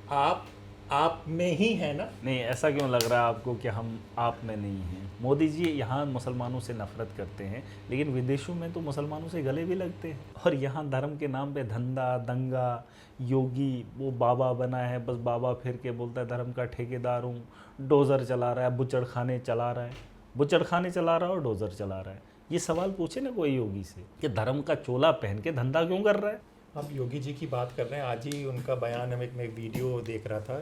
आप आप में ही है ना। नहीं, ऐसा क्यों लग रहा है आपको कि हम आप में नहीं हैं? मोदी जी यहाँ मुसलमानों से नफरत करते हैं, लेकिन विदेशों में तो मुसलमानों से गले भी लगते हैं। और यहाँ धर्म के नाम पे धंधा दंगा, योगी वो बाबा बना है, बस बाबा फिर के बोलता है धर्म का ठेकेदार हूँ, डोज़र चला रहा है, बुच्चड़ खाने चला रहा है, बुच्चड़ खाने चला रहा है और डोज़र चला रहा है। ये सवाल पूछे ना कोई योगी से कि धर्म का चोला पहन के धंधा क्यों कर रहा है? अब योगी जी की बात कर रहे हैं, आज ही उनका बयान मैं एक वीडियो देख रहा था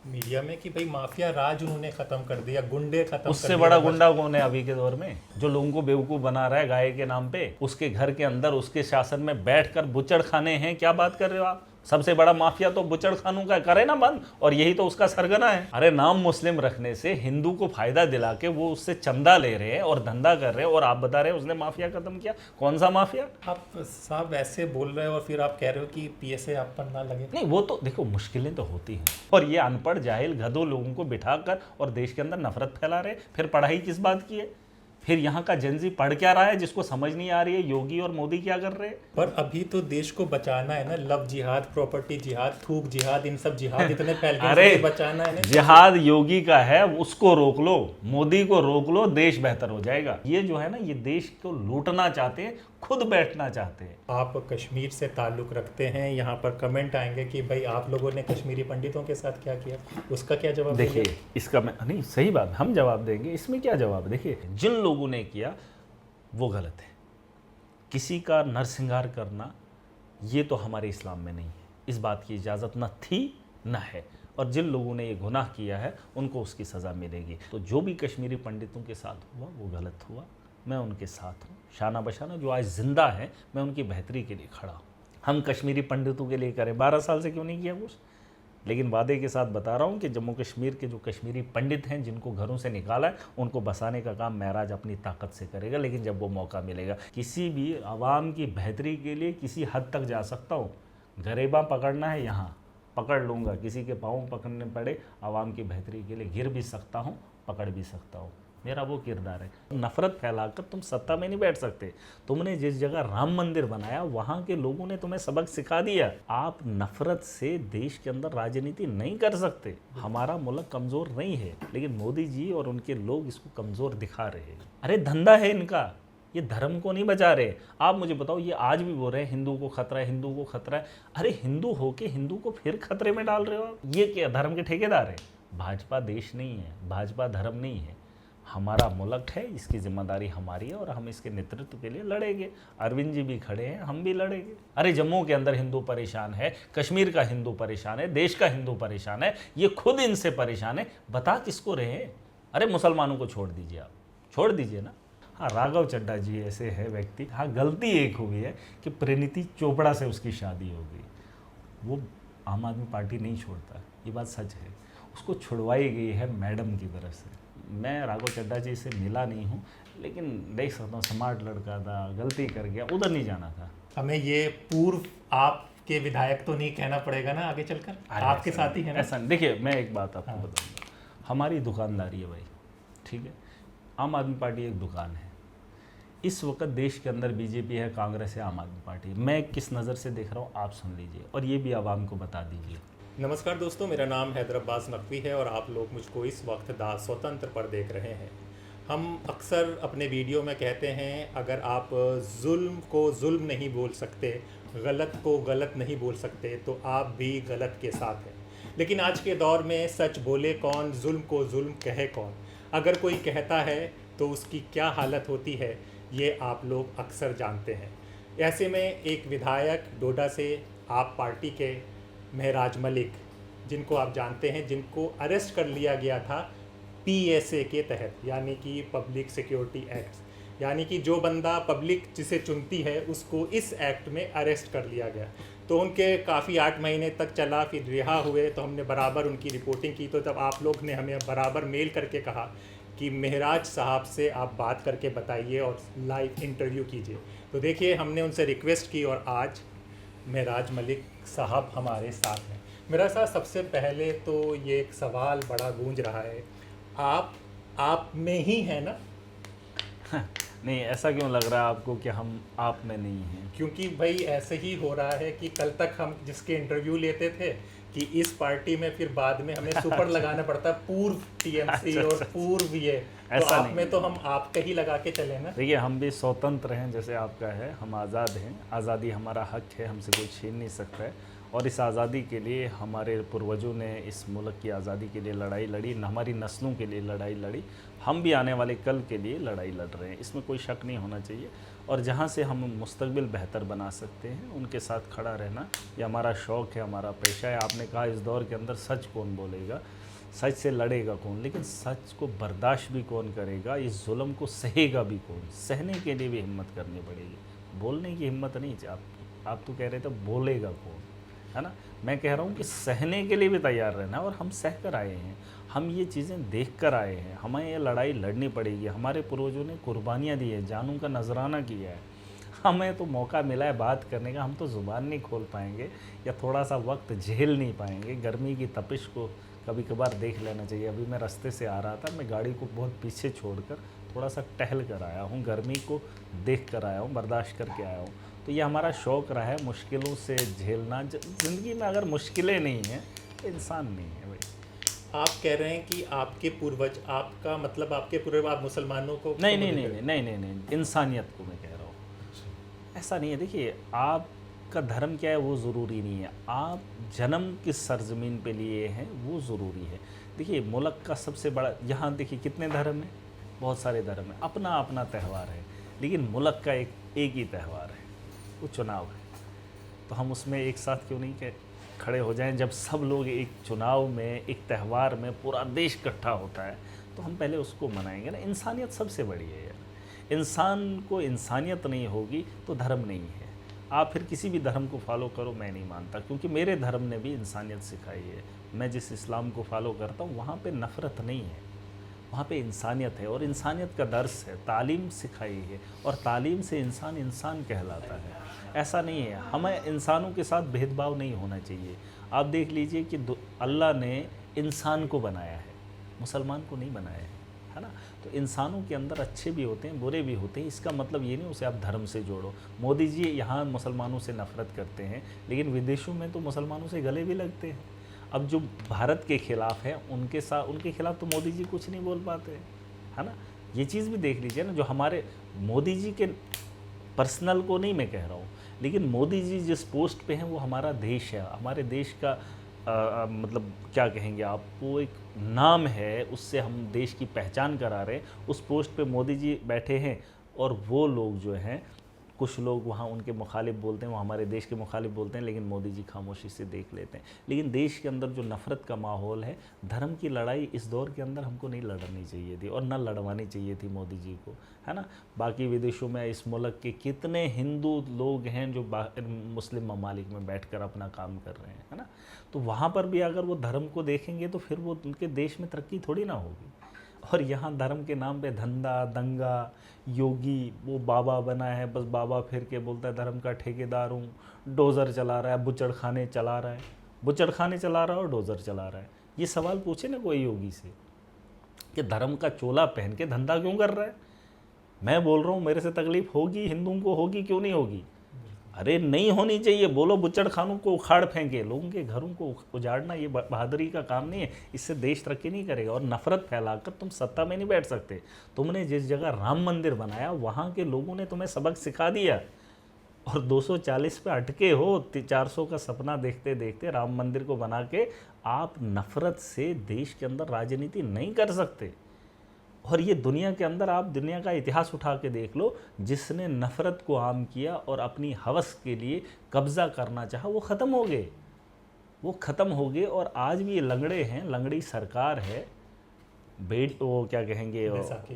मीडिया में कि भाई माफिया राज उन्होंने खत्म कर दिया, गुंडे खत्म कर उससे दिया। बड़ा गुंडा कौन है अभी के दौर में, जो लोगों को बेवकूफ़ बना रहा है गाय के नाम पे? उसके घर के अंदर उसके शासन में बैठकर बुचड़ खाने हैं, क्या बात कर रहे हो आप? सबसे बड़ा माफिया तो बुचड़ खानों का, करे ना बंद, और यही तो उसका सरगना है। अरे नाम मुस्लिम रखने से हिंदू को फायदा दिला के वो उससे चंदा ले रहे हैं और धंधा कर रहे हैं, और आप बता रहे हैं उसने माफिया खत्म किया। कौन सा माफिया? आप साहब ऐसे बोल रहे हो और फिर आप कह रहे हो कि पीएसए आप पर ना लगे। नहीं, वो तो देखो मुश्किलें तो होती हैं, और ये अनपढ़ जाहिल गधों लोगों को बिठाकर और देश के अंदर नफरत फैला रहे। फिर पढ़ाई किस बात की है? फिर यहाँ का जेनजी पढ़ क्या रहा है जिसको समझ नहीं आ रही है योगी और मोदी क्या कर रहे हैं? पर अभी तो देश को बचाना है ना, लव जिहाद, प्रॉपर्टी जिहाद, थूक जिहाद, इन सब जिहाद इतने फैल गए, अरे इनको बचाना है ना। जिहाद योगी का है, उसको रोक लो, मोदी को रोक लो, देश बेहतर हो जाएगा। ये जो है ना, ये देश को लूटना चाहते हैं, खुद बैठना चाहते हैं। आप कश्मीर से ताल्लुक़ रखते हैं, यहाँ पर कमेंट आएंगे कि भाई आप लोगों ने कश्मीरी पंडितों के साथ क्या किया, उसका क्या जवाब देखिए देंगे? इसका मैं नहीं, सही बात, हम जवाब देंगे, इसमें क्या जवाब? देखिए जिन लोगों ने किया वो गलत है। किसी का नरसिंगार करना ये तो हमारे इस्लाम में नहीं है, इस बात की इजाज़त न थी न है। और जिन लोगों ने ये गुनाह किया है उनको उसकी सज़ा मिलेगी। तो जो भी कश्मीरी पंडितों के साथ हुआ वो गलत हुआ, मैं उनके साथ हूँ। शाना बशाना जो आज ज़िंदा है, मैं उनकी बेहतरी के लिए खड़ा हूँ। हम कश्मीरी पंडितों के लिए करें, 12 साल से क्यों नहीं किया कुछ? लेकिन वादे के साथ बता रहा हूँ कि जम्मू कश्मीर के जो कश्मीरी पंडित हैं जिनको घरों से निकाला है, उनको बसाने का काम महराज अपनी ताकत से करेगा। लेकिन जब वो मौका मिलेगा, किसी भी आवाम की बेहतरी के लिए किसी हद तक जा सकता हूँ। गरेबा पकड़ना है यहाँ पकड़ लूँगा, किसी के पाँव पकड़ने पड़े आवाम की बेहतरी के लिए गिर भी सकता हूँ, पकड़ भी सकता हूँ। मेरा वो किरदार है। नफरत फैलाकर तुम सत्ता में नहीं बैठ सकते। तुमने जिस जगह राम मंदिर बनाया वहाँ के लोगों ने तुम्हें सबक सिखा दिया। आप नफरत से देश के अंदर राजनीति नहीं कर सकते। हमारा मुल्क कमज़ोर नहीं है, लेकिन मोदी जी और उनके लोग इसको कमज़ोर दिखा रहे हैं। अरे धंधा है इनका, ये धर्म को नहीं बचा रहे। आप मुझे बताओ, ये आज भी बोल रहे हैं हिंदू को खतरा है, हिंदू को खतरा है। अरे हिंदू होके हिंदू को फिर खतरे में डाल रहे हो आप। ये क्या धर्म के ठेकेदार है? भाजपा देश नहीं है, भाजपा धर्म नहीं है। हमारा मुल्क है, इसकी जिम्मेदारी हमारी है और हम इसके नेतृत्व के लिए लड़ेंगे। अरविंद जी भी खड़े हैं, हम भी लड़ेंगे। अरे जम्मू के अंदर हिंदू परेशान है, कश्मीर का हिंदू परेशान है, देश का हिंदू परेशान है, ये खुद इनसे परेशान है। बता किसको रहे हैं? अरे मुसलमानों को छोड़ दीजिए, आप छोड़ दीजिए ना। हाँ, राघव चड्ढा जी ऐसे है व्यक्ति। हाँ, गलती एक हुई है कि परिणीति चोपड़ा से उसकी शादी हो गई। वो आम आदमी पार्टी नहीं छोड़ता, ये बात सच है। उसको छुड़वाई गई है मैडम की तरफ से। मैं राघव चड्ढा जी से मिला नहीं हूँ, लेकिन देख सकता हूँ स्मार्ट लड़का था, गलती कर गया, उधर नहीं जाना था। हमें ये पूर्व आपके विधायक तो नहीं कहना पड़ेगा ना आगे चलकर, आपके साथ ही है ना। ऐसा देखिए, मैं एक बात आपको बताऊंगा। हमारी दुकानदारी है भाई, ठीक है। आम आदमी पार्टी एक दुकान है। इस वक्त देश के अंदर बीजेपी है, कांग्रेस है, आम आदमी पार्टी। मैं किस नज़र से देख रहा हूँ आप सुन लीजिए, और ये भी आवाम को बता दीजिए। नमस्कार दोस्तों, मेरा नाम हैदर अब्बास नकवी है और आप लोग मुझको इस वक्त दा स्वतंत्र पर देख रहे हैं। हम अक्सर अपने वीडियो में कहते हैं, अगर आप जुल्म को जुल्म नहीं बोल सकते, गलत को गलत नहीं बोल सकते, तो आप भी गलत के साथ हैं। लेकिन आज के दौर में सच बोले कौन, जुल्म को जुल्म कहे कौन? अगर कोई कहता है तो उसकी क्या हालत होती है, ये आप लोग अक्सर जानते हैं। ऐसे में एक विधायक डोडा से, आप पार्टी के महराज मलिक, जिनको आप जानते हैं, जिनको अरेस्ट कर लिया गया था पीएसए के तहत, यानी कि पब्लिक सिक्योरिटी एक्ट, यानी कि जो बंदा पब्लिक जिसे चुनती है उसको इस एक्ट में अरेस्ट कर लिया गया। तो उनके काफ़ी 8 महीने तक चला, फिर रिहा हुए, तो हमने बराबर उनकी रिपोर्टिंग की। तो तब आप लोग ने हमें बराबर मेल करके कहा कि महराज साहब से आप बात करके बताइए और लाइव इंटरव्यू कीजिए। तो देखिए, हमने उनसे रिक्वेस्ट की और आज महराज मलिक साहब हमारे साथ हैं। मेरा साथ सबसे पहले तो ये एक सवाल बड़ा गूंज रहा है, आप में ही है ना? नहीं, ऐसा क्यों लग रहा है आपको कि हम आप में नहीं हैं? क्योंकि भाई ऐसे ही हो रहा है कि कल तक हम जिसके इंटरव्यू लेते थे कि इस पार्टी में फिर बाद में हमें सुपर लगाना पड़ता है पूर्व टीएमसी और पूर्व ये, तो ऐसा आप नहीं में है। तो हम आपका ही लगा के चले ना। देखिए हम भी स्वतंत्र हैं जैसे आपका है, हम आज़ाद हैं, आज़ादी हमारा हक है, हमसे कोई छीन नहीं सकता है। और इस आज़ादी के लिए हमारे पूर्वजों ने इस मुल्क की आज़ादी के लिए लड़ाई लड़ी, हमारी नस्लों के लिए लड़ाई लड़ी, हम भी आने वाले कल के लिए लड़ाई लड़ रहे हैं, इसमें कोई शक नहीं होना चाहिए। और जहाँ से हम मुस्तकबिल बेहतर बना सकते हैं उनके साथ खड़ा रहना ये हमारा शौक़ है, हमारा पेशा है। आपने कहा इस दौर के अंदर सच कौन बोलेगा, सच से लड़ेगा कौन, लेकिन सच को बर्दाश्त भी कौन करेगा, इस जुल्म को सहेगा भी कौन। सहने के लिए भी हिम्मत करनी पड़ेगी, बोलने की हिम्मत नहीं चाहिए आपकी। आप तो कह रहे थे बोलेगा कौन, है ना। मैं कह रहा हूँ कि सहने के लिए भी तैयार रहना, और हम सह कर आए हैं, हम ये चीज़ें देख कर आए हैं, हमें ये लड़ाई लड़नी पड़ेगी। हमारे पूर्वजों ने कुर्बानियाँ दी है, जानों का नजराना किया है, हमें तो मौका मिला है बात करने का, हम तो ज़ुबान नहीं खोल पाएंगे या थोड़ा सा वक्त झेल नहीं पाएंगे। गर्मी की तपिश को कभी कभार देख लेना चाहिए। अभी मैं रास्ते से आ रहा था, मैं गाड़ी को बहुत पीछे छोड़कर थोड़ा सा टहल कर आया हूँ, गर्मी को देख कर आया हूँ, बर्दाश्त करके आया हूँ। तो ये हमारा शौक़ रहा है मुश्किलों से झेलना। ज़िंदगी में अगर मुश्किलें नहीं हैं तो इंसान नहीं है भाई। आप कह रहे हैं कि आपके पूर्वज, आपका मतलब आपके पूर्वज आप मुसलमानों को नहीं नहीं नहीं नहीं नहीं नहीं नहीं, इंसानियत को मैं कह रहा हूँ। ऐसा नहीं है, देखिए आपका धर्म क्या है वो ज़रूरी नहीं है, आप जन्म किस सरजमीन पे लिए हैं वो ज़रूरी है। देखिए मुल्क का सबसे बड़ा, यहाँ देखिए कितने धर्म हैं, बहुत सारे धर्म हैं, अपना अपना त्यौहार है, लेकिन मुल्क का एक ही त्यौहार है, वो चुनाव है। तो हम उसमें एक साथ क्यों नहीं खड़े हो जाएं। जब सब लोग एक चुनाव में, एक त्यौहार में पूरा देश इकट्ठा होता है तो हम पहले उसको मनाएंगे ना। इंसानियत सबसे बड़ी है यार, इंसान को इंसानियत नहीं होगी तो धर्म नहीं है। आप फिर किसी भी धर्म को फॉलो करो, मैं नहीं मानता, क्योंकि मेरे धर्म ने भी इंसानियत सिखाई है। मैं जिस इस्लाम को फॉलो करता हूँ वहाँ पे नफ़रत नहीं है, वहाँ पे इंसानियत है, और इंसानियत का दर्स है, तालीम सिखाई है, और तालीम से इंसान इंसान कहलाता है। ऐसा नहीं है, हमें इंसानों के साथ भेदभाव नहीं होना चाहिए। आप देख लीजिए कि अल्लाह ने इंसान को बनाया है, मुसलमान को नहीं बनाया है ना। तो इंसानों के अंदर अच्छे भी होते हैं, बुरे भी होते हैं, इसका मतलब ये नहीं उसे आप धर्म से जोड़ो। मोदी जी यहाँ मुसलमानों से नफ़रत करते हैं, लेकिन विदेशों में तो मुसलमानों से गले भी लगते हैं। अब जो भारत के ख़िलाफ़ है उनके साथ, उनके ख़िलाफ़ तो मोदी जी कुछ नहीं बोल पाते, है ना। ये चीज़ भी देख लीजिए ना, जो हमारे मोदी जी के पर्सनल को नहीं मैं कह रहा हूँ, लेकिन मोदी जी जिस पोस्ट पे हैं वो हमारा देश है, हमारे देश का मतलब क्या कहेंगे आप, वो एक नाम है, उससे हम देश की पहचान करा रहे हैं। उस पोस्ट पे मोदी जी बैठे हैं, और वो लोग जो हैं, कुछ लोग वहाँ उनके मुखालिफ बोलते हैं, वो हमारे देश के मुखालिफ बोलते हैं, लेकिन मोदी जी खामोशी से देख लेते हैं। लेकिन देश के अंदर जो नफ़रत का माहौल है, धर्म की लड़ाई इस दौर के अंदर हमको नहीं लड़नी चाहिए थी, और ना लड़वानी चाहिए थी मोदी जी को, है ना। बाकी विदेशों में इस मुल्क के कितने हिंदू लोग हैं जो मुस्लिम ममालिक में बैठकर अपना काम कर रहे हैं, है ना। तो वहाँ पर भी अगर वो धर्म को देखेंगे तो फिर वो उनके देश में तरक्की थोड़ी ना होगी। और यहाँ धर्म के नाम पे धंधा दंगा, योगी वो बाबा बना है, बस बाबा फिर के बोलता है धर्म का ठेकेदार हूँ, डोज़र चला रहा है, बुचड़ खाने चला रहा है, बुचड़ खाने चला रहा है और डोज़र चला रहा है। ये सवाल पूछे ना कोई योगी से कि धर्म का चोला पहन के धंधा क्यों कर रहा है। मैं बोल रहा हूँ मेरे से तकलीफ़ होगी, हिंदुओं को होगी, क्यों नहीं होगी। अरे नहीं होनी चाहिए, बोलो बुच्चड़ खानों को उखाड़ फेंके, लोगों के घरों को उजाड़ना ये बहादुरी का काम नहीं है, इससे देश तरक्की नहीं करेगा। और नफ़रत फैलाकर तुम सत्ता में नहीं बैठ सकते। तुमने जिस जगह राम मंदिर बनाया वहाँ के लोगों ने तुम्हें सबक सिखा दिया, और 240 पे अटके हो, 400 का सपना देखते देखते राम मंदिर को बना के आप नफ़रत से देश के अंदर राजनीति नहीं कर सकते। और ये दुनिया के अंदर आप दुनिया का इतिहास उठा के देख लो, जिसने नफ़रत को आम किया और अपनी हवस के लिए कब्ज़ा करना चाहा, वो ख़त्म हो गए, वो ख़त्म हो गए। और आज भी ये लंगड़े हैं, लंगड़ी सरकार है, वो क्या कहेंगे,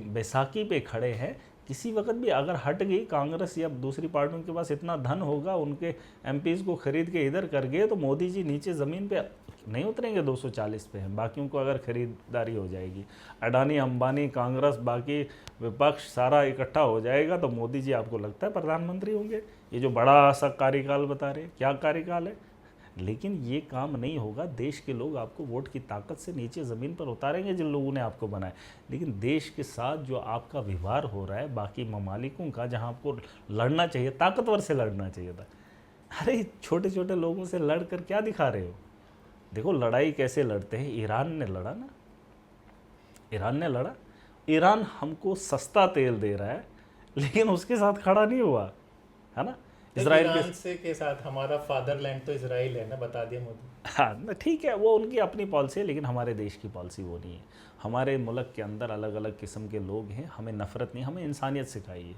बैसाखी पे खड़े हैं। किसी वक्त भी अगर हट गई कांग्रेस या दूसरी पार्टियों के पास इतना धन होगा, उनके एमपीज़ को ख़रीद के इधर कर गए, तो मोदी जी नीचे ज़मीन पे नहीं उतरेंगे, 240 पे हैं। बाकियों को अगर ख़रीदारी हो जाएगी, अडानी अंबानी कांग्रेस बाकी विपक्ष सारा इकट्ठा हो जाएगा, तो मोदी जी आपको लगता है प्रधानमंत्री होंगे। ये जो बड़ा सा कार्यकाल बता रहे हैं, क्या कार्यकाल है, लेकिन ये काम नहीं होगा। देश के लोग आपको वोट की ताकत से नीचे ज़मीन पर उतारेंगे, जिन लोगों ने आपको बनाया। लेकिन देश के साथ जो आपका व्यवहार हो रहा है बाकी ममालिकों का, जहां आपको लड़ना चाहिए, ताकतवर से लड़ना चाहिए था, अरे छोटे छोटे लोगों से लड़ कर क्या दिखा रहे हो। देखो लड़ाई कैसे लड़ते हैं, ईरान ने लड़ा ना, ईरान ने लड़ा। ईरान हमको सस्ता तेल दे रहा है लेकिन उसके साथ खड़ा नहीं हुआ, है ना। इसराइल ईरान से के साथ हमारा फादरलैंड तो इसराइल है ना, बता दिया मोदी। हाँ ना, ठीक है, वो उनकी अपनी पॉलिसी है, लेकिन हमारे देश की पॉलिसी वो नहीं है। हमारे मुल्क के अंदर अलग अलग किस्म के लोग हैं, हमें नफ़रत नहीं, हमें इंसानियत सिखाई है,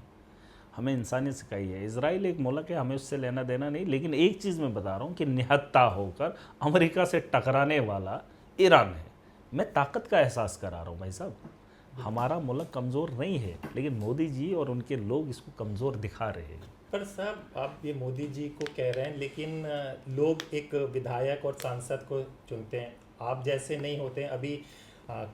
हमें इंसानियत सिखाई है। इसराइल एक मुल्क है, हमें उससे लेना देना नहीं, लेकिन एक चीज़ मैं बता रहा हूँ कि निहत्था होकर अमेरिका से टकराने वाला ईरान है। मैं ताकत का एहसास करा रहा हूँ भाई साहब, हमारा मुल्क कमज़ोर नहीं है, लेकिन मोदी जी और उनके लोग इसको कमज़ोर दिखा रहे हैं। पर साहब आप ये मोदी जी को कह रहे हैं, लेकिन लोग एक विधायक और सांसद को चुनते हैं, आप जैसे नहीं होते हैं। अभी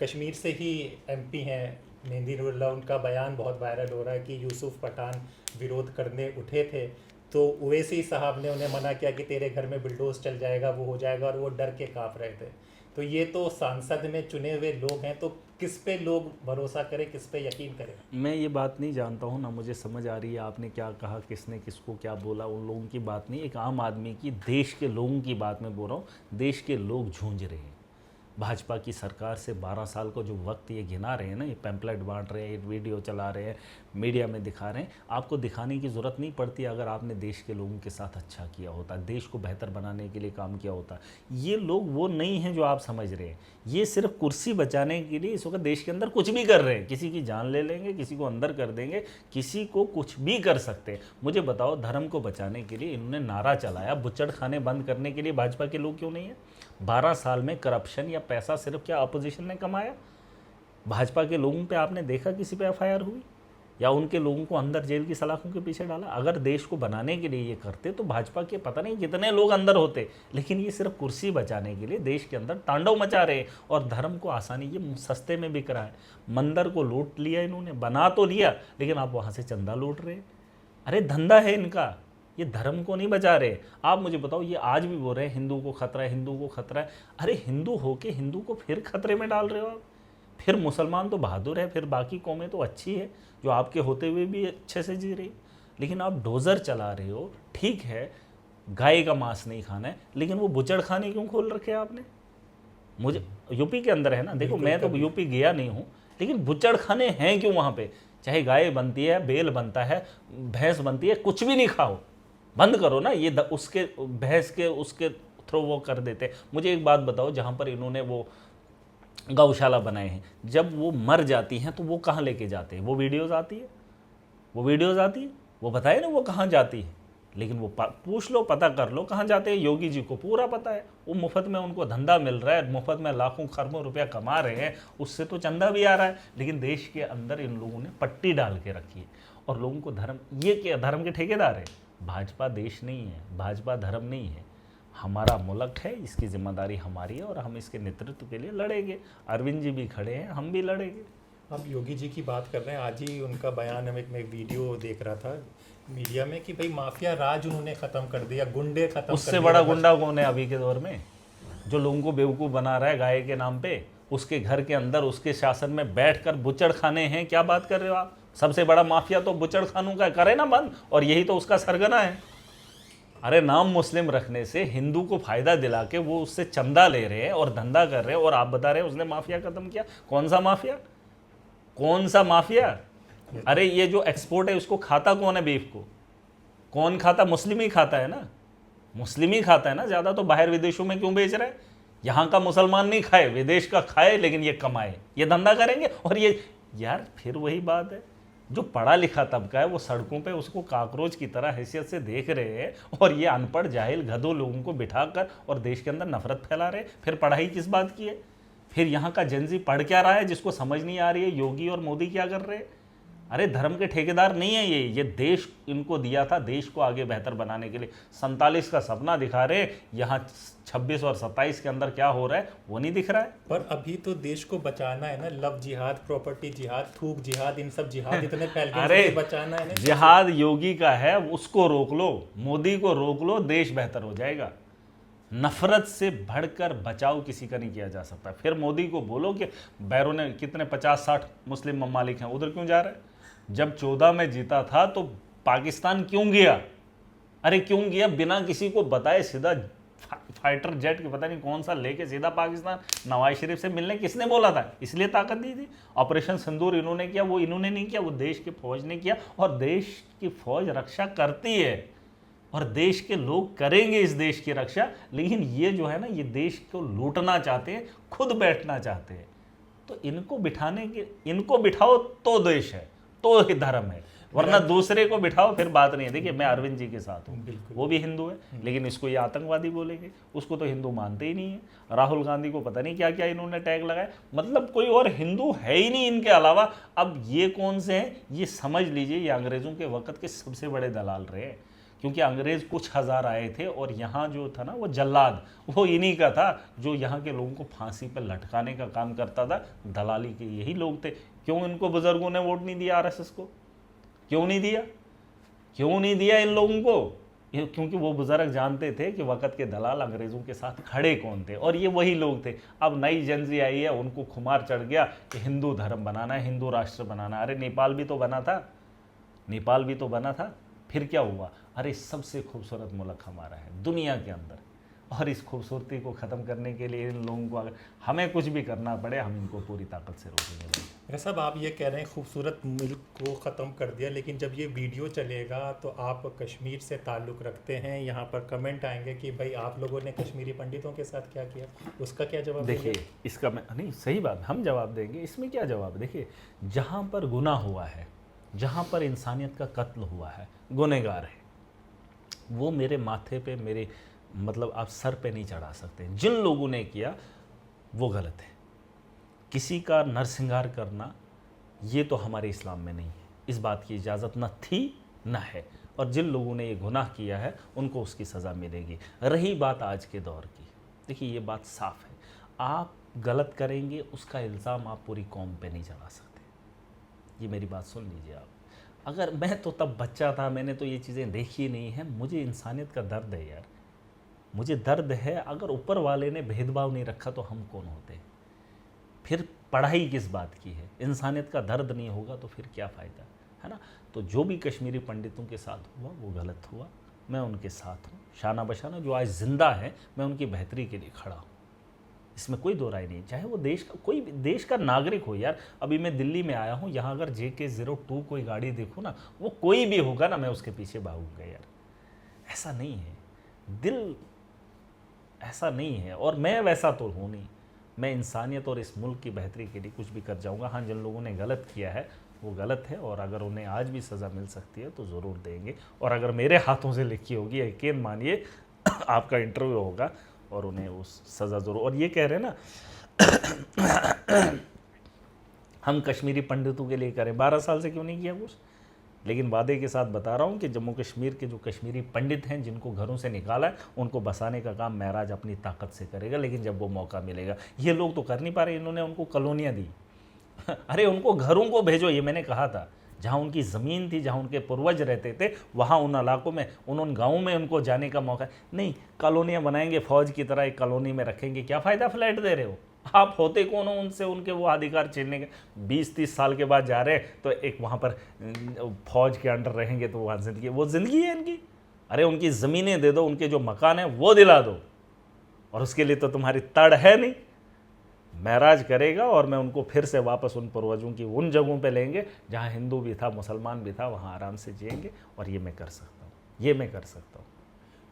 कश्मीर से ही एमपी हैं मेहंदी नूरुल्लाह, उनका बयान बहुत वायरल हो रहा है कि यूसुफ पठान विरोध करने उठे थे तो ओवैसी साहब ने उन्हें मना किया कि तेरे घर में बुलडोज चल जाएगा, वो हो जाएगा, और वो डर के काँप रहे थे। तो ये तो सांसद में चुने हुए लोग हैं, तो किस पे लोग भरोसा करें, किस पे यकीन करें? मैं ये बात नहीं जानता हूँ, ना मुझे समझ आ रही है आपने क्या कहा, किसने किसको क्या बोला, उन लोगों की बात नहीं, एक आम आदमी की, देश के लोगों की बात मैं बोल रहा हूँ। देश के लोग जूझ रहे हैं भाजपा की सरकार से। 12 साल को जो वक्त ये गिना रहे हैं ना, ये पैम्पलेट बांट रहे हैं, ये वीडियो चला रहे हैं, मीडिया में दिखा रहे हैं, आपको दिखाने की ज़रूरत नहीं पड़ती अगर आपने देश के लोगों के साथ अच्छा किया होता, देश को बेहतर बनाने के लिए काम किया होता। ये लोग वो नहीं हैं जो आप समझ रहे हैं, ये सिर्फ कुर्सी बचाने के लिए इस वक्त देश के अंदर कुछ भी कर रहे हैं, किसी की जान ले लेंगे, किसी को अंदर कर देंगे, किसी को कुछ भी कर सकते हैं। मुझे बताओ, धर्म को बचाने के लिए इन्होंने नारा चलाया, बुच्चड़ खाने बंद करने के लिए भाजपा के लोग क्यों नहीं है? 12 साल में करप्शन या पैसा सिर्फ क्या अपोजिशन ने कमाया? भाजपा के लोगों पे आपने देखा किसी पे एफआईआर हुई या उनके लोगों को अंदर जेल की सलाखों के पीछे डाला? अगर देश को बनाने के लिए ये करते तो भाजपा के पता नहीं कितने लोग अंदर होते, लेकिन ये सिर्फ कुर्सी बचाने के लिए देश के अंदर तांडव मचा रहे हैं। और धर्म को आसानी, ये सस्ते में बिक रहा है। मंदिर को लूट लिया इन्होंने, बना तो लिया, लेकिन आप वहाँ से चंदा लूट रहे हैं। अरे धंधा है इनका, ये धर्म को नहीं बचा रहे। आप मुझे बताओ, ये आज भी बोल रहे हैं हिंदू को खतरा है, हिंदू को खतरा है। अरे हिंदू होके हिंदू को फिर खतरे में डाल रहे हो आप। फिर मुसलमान तो बहादुर है, फिर बाकी कौमें तो अच्छी है जो आपके होते हुए भी अच्छे से जी रही, लेकिन आप डोज़र चला रहे हो। ठीक है, गाय का मांस नहीं खाना है, लेकिन वो बुचड़ खाने क्यों खोल रखे आपने? मुझे यूपी के अंदर है ना, देखो मैं तो यूपी गया नहीं हूँ, लेकिन बुचड़ खाने हैं क्यों वहाँ पे? चाहे गाय बनती है, बेल बनता है, भैंस बनती है, कुछ भी नहीं खाओ, बंद करो ना। ये उसके भैंस के उसके थ्रू वो कर देते। मुझे एक बात बताओ, जहाँ पर इन्होंने वो गौशाला बनाए हैं, जब वो मर जाती हैं तो वो कहाँ लेके जाते हैं? वो वीडियोज़ आती है, वो वीडियोज़ आती है, वो बताए ना वो कहाँ जाती है। लेकिन वो पूछ लो, पता कर लो कहाँ जाते हैं। योगी जी को पूरा पता है, वो मुफ्त में उनको धंधा मिल रहा है, मुफ्त में लाखों खरबों रुपया कमा रहे हैं, उससे तो चंदा भी आ रहा है। लेकिन देश के अंदर इन लोगों ने पट्टी डाल के रखी है और लोगों को धर्म, ये क्या धर्म के ठेकेदार है? भाजपा देश नहीं है, भाजपा धर्म नहीं है, हमारा मुल्क है, इसकी जिम्मेदारी हमारी है और हम इसके नेतृत्व के लिए लड़ेंगे। अरविंद जी भी खड़े हैं, हम भी लड़ेंगे। आप योगी जी की बात कर रहे हैं, आज ही उनका बयान मैं एक वीडियो देख रहा था मीडिया में कि भाई माफिया राज उन्होंने ख़त्म कर दिया, गुंडे खत्म कर दिया। उससे बड़ा गुंडा कौन है अभी के दौर में, जो लोगों को बेवकूफ़ बना रहा है गाय के नाम पे? उसके घर के अंदर उसके शासन में बैठकर बुचड़ खाने हैं, क्या बात कर रहे हो आप? सबसे बड़ा माफिया तो बुचड़ खानों का, करे ना बंद, और यही तो उसका सरगना है। अरे नाम मुस्लिम रखने से हिंदू को फायदा दिला के वो उससे चंदा ले रहे हैं और धंधा कर रहे हैं, और आप बता रहे हैं उसने माफिया खत्म किया। कौन सा माफिया, कौन सा माफिया? अरे ये जो एक्सपोर्ट है उसको खाता कौन है? बीफ को कौन खाता? मुस्लिम ही खाता है ना, मुस्लिम ही खाता है ना ज़्यादा। तो बाहर विदेशों में क्यों बेच रहे हैं? यहाँ का मुसलमान नहीं खाए, विदेश का खाए, लेकिन ये कमाए, ये धंधा करेंगे। और ये यार फिर वही बात है, जो पढ़ा लिखा तबका है वो सड़कों पे उसको काकरोच की तरह हैसियत से देख रहे हैं, और ये अनपढ़ जाहिल गधों लोगों को बिठाकर और देश के अंदर नफरत फैला रहे हैं। फिर पढ़ाई किस बात की है? फिर यहाँ का जनजी पढ़ क्या रहा है जिसको समझ नहीं आ रही है योगी और मोदी क्या कर रहे हैं? अरे धर्म के ठेकेदार नहीं है ये देश इनको दिया था देश को आगे बेहतर बनाने के लिए। 47 का सपना दिखा रहे, यहाँ 26 और 27 के अंदर क्या हो रहा है वो नहीं दिख रहा है। पर अभी तो देश को बचाना है ना, लव जिहाद, प्रॉपर्टी जिहाद, थूक जिहाद, इन सब जिहाद इतने फैल गए, अरे बचाना है ना। जिहाद योगी का है, उसको रोक लो, मोदी को रोक लो, देश बेहतर हो जाएगा। नफरत से बढ़कर बचाव किसी का नहीं किया जा सकता। फिर मोदी को बोलो कि बैरों ने कितने 50-60 मुस्लिम ममालिक हैं, उधर क्यों जा रहे हैं? जब 14 में जीता था तो पाकिस्तान क्यों गया? अरे क्यों गया? बिना किसी को बताए सीधा फाइटर जेट के पता नहीं कौन सा लेके सीधा पाकिस्तान नवाज शरीफ से मिलने किसने बोला था? इसलिए ताकत दी थी। ऑपरेशन सिंदूर इन्होंने किया, वो इन्होंने नहीं किया, वो देश की फौज ने किया। और देश की फौज रक्षा करती है और देश के लोग करेंगे इस देश की रक्षा। लेकिन ये जो है ना, ये देश को लूटना चाहते हैं, खुद बैठना चाहते हैं। तो इनको बिठाओ तो देश है, तो ही धर्म है, वरना दूसरे को बिठाओ फिर बात नहीं है। देखिए, मैं अरविंद जी के साथ हूँ, वो भी हिंदू है, लेकिन इसको ये आतंकवादी बोलेंगे, उसको तो हिंदू मानते ही नहीं है। राहुल गांधी को पता नहीं क्या क्या इन्होंने टैग लगाया, मतलब कोई और हिंदू है ही नहीं इनके अलावा। अब ये कौन से हैं, ये समझ लीजिए, ये अंग्रेज़ों के वक्त के सबसे बड़े दलाल रहे हैं। क्योंकि अंग्रेज़ कुछ हज़ार आए थे और यहाँ जो था ना, वो जल्लाद वो इन्हीं का था, जो यहाँ के लोगों को फांसी पर लटकाने का काम करता था। दलाली के यही लोग थे। क्यों इनको बुजुर्गों ने वोट नहीं दिया, आरएसएस को क्यों नहीं दिया? क्यों नहीं दिया इन लोगों को? क्योंकि वो बुजुर्ग जानते थे कि वक़्त के दलाल अंग्रेज़ों के साथ खड़े कौन थे, और ये वही लोग थे। अब नई जनजी आई है, उनको खुमार चढ़ गया कि हिंदू धर्म बनाना है, हिंदू राष्ट्र बनाना है। अरे नेपाल भी तो बना था, नेपाल भी तो बना था, फिर क्या हुआ? अरे सबसे खूबसूरत मुल्क हमारा है दुनिया के अंदर, और इस खूबसूरती को ख़त्म करने के लिए इन लोगों को अगर हमें कुछ भी करना पड़े, हम इनको पूरी ताकत से रोकेंगे। मेरा साहब, आप ये कह रहे हैं खूबसूरत मुल्क को ख़त्म कर दिया, लेकिन जब ये वीडियो चलेगा तो आप कश्मीर से ताल्लुक़ रखते हैं, यहाँ पर कमेंट आएंगे कि भाई आप लोगों ने कश्मीरी पंडितों के साथ क्या किया, उसका क्या जवाब देखिए? इसका मैं नहीं, सही बात, हम जवाब देंगे, इसमें क्या जवाब? देखिए, जहाँ पर गुनाह हुआ है, जहाँ पर इंसानियत का कत्ल हुआ है, गुनहगार है, वो मेरे माथे पे, मेरे मतलब आप सर पे नहीं चढ़ा सकते। जिन लोगों ने किया वो गलत है। किसी का नरसिंगार करना ये तो हमारे इस्लाम में नहीं है, इस बात की इजाज़त न थी न है। और जिन लोगों ने ये गुनाह किया है उनको उसकी सज़ा मिलेगी। रही बात आज के दौर की, देखिए ये बात साफ़ है, आप गलत करेंगे उसका इल्ज़ाम आप पूरी कौम पे नहीं चढ़ा सकते। ये मेरी बात सुन लीजिए आप। अगर मैं तो तब बच्चा था, मैंने तो ये चीज़ें देखी नहीं हैं, मुझे इंसानियत का दर्द है यार, मुझे दर्द है। अगर ऊपर वाले ने भेदभाव नहीं रखा तो हम कौन होते? फिर पढ़ाई किस बात की है? इंसानियत का दर्द नहीं होगा तो फिर क्या फ़ायदा, है ना? तो जो भी कश्मीरी पंडितों के साथ हुआ वो गलत हुआ, मैं उनके साथ हूँ। शाना बशाना जो आज ज़िंदा है, मैं उनकी बेहतरी के लिए खड़ा हूँ, इसमें कोई दो राय नहीं। चाहे वो देश का कोई भी देश का नागरिक हो यार। अभी मैं दिल्ली में आया हूँ, यहाँ अगर JK-02 कोई गाड़ी देखूँ ना, वो कोई भी होगा ना, मैं उसके पीछे भागूंगा यार। ऐसा नहीं है, दिल ऐसा नहीं है, और मैं वैसा तो हूँ नहीं। मैं इंसानियत और इस मुल्क की बेहतरी के लिए कुछ भी कर जाऊँगा। हाँ, जिन लोगों ने गलत किया है वो गलत है, और अगर उन्हें आज भी सज़ा मिल सकती है तो ज़रूर देंगे। और अगर मेरे हाथों से लिखी होगी, यकीन मानिए आपका इंटरव्यू होगा और उन्हें उस सज़ा ज़रूर। और ये कह रहे हैं ना हम कश्मीरी पंडितों के लिए करें, 12 साल से क्यों नहीं किया कुछ? लेकिन वादे के साथ बता रहा हूँ कि जम्मू कश्मीर के जो कश्मीरी पंडित हैं, जिनको घरों से निकाला है, उनको बसाने का काम महराज अपनी ताकत से करेगा। लेकिन जब वो मौका मिलेगा, ये लोग तो कर नहीं पा रहे, इन्होंने उनको कॉलोनियाँ दी। अरे उनको घरों को भेजो, ये मैंने कहा था, जहाँ उनकी ज़मीन थी, जहाँ उनके पूर्वज रहते थे, वहाँ उन इलाकों में, उन गाँवों में उनको जाने का मौका नहीं। कॉलोनियाँ बनाएंगे, फ़ौज की तरह एक कॉलोनी में रखेंगे, क्या फ़ायदा फ्लैट दे रहे हो? आप होते कौन हो उनसे उनके वो अधिकार छीनने के? 20-30 साल के बाद जा रहे हैं तो एक वहाँ पर फौज के अंडर रहेंगे तो वहाँ ज़िंदगी, वो ज़िंदगी है इनकी? अरे उनकी ज़मीनें दे दो, उनके जो मकान हैं वो दिला दो, और उसके लिए तो तुम्हारी तड़ है नहीं। महराज करेगा और मैं उनको फिर से वापस उन पूर्वजों की उन जगहों पे लेंगे जहाँ हिंदू भी था, मुसलमान भी था, वहाँ आराम से जिएंगे। और ये मैं कर सकता हूँ, ये मैं कर सकता हूँ।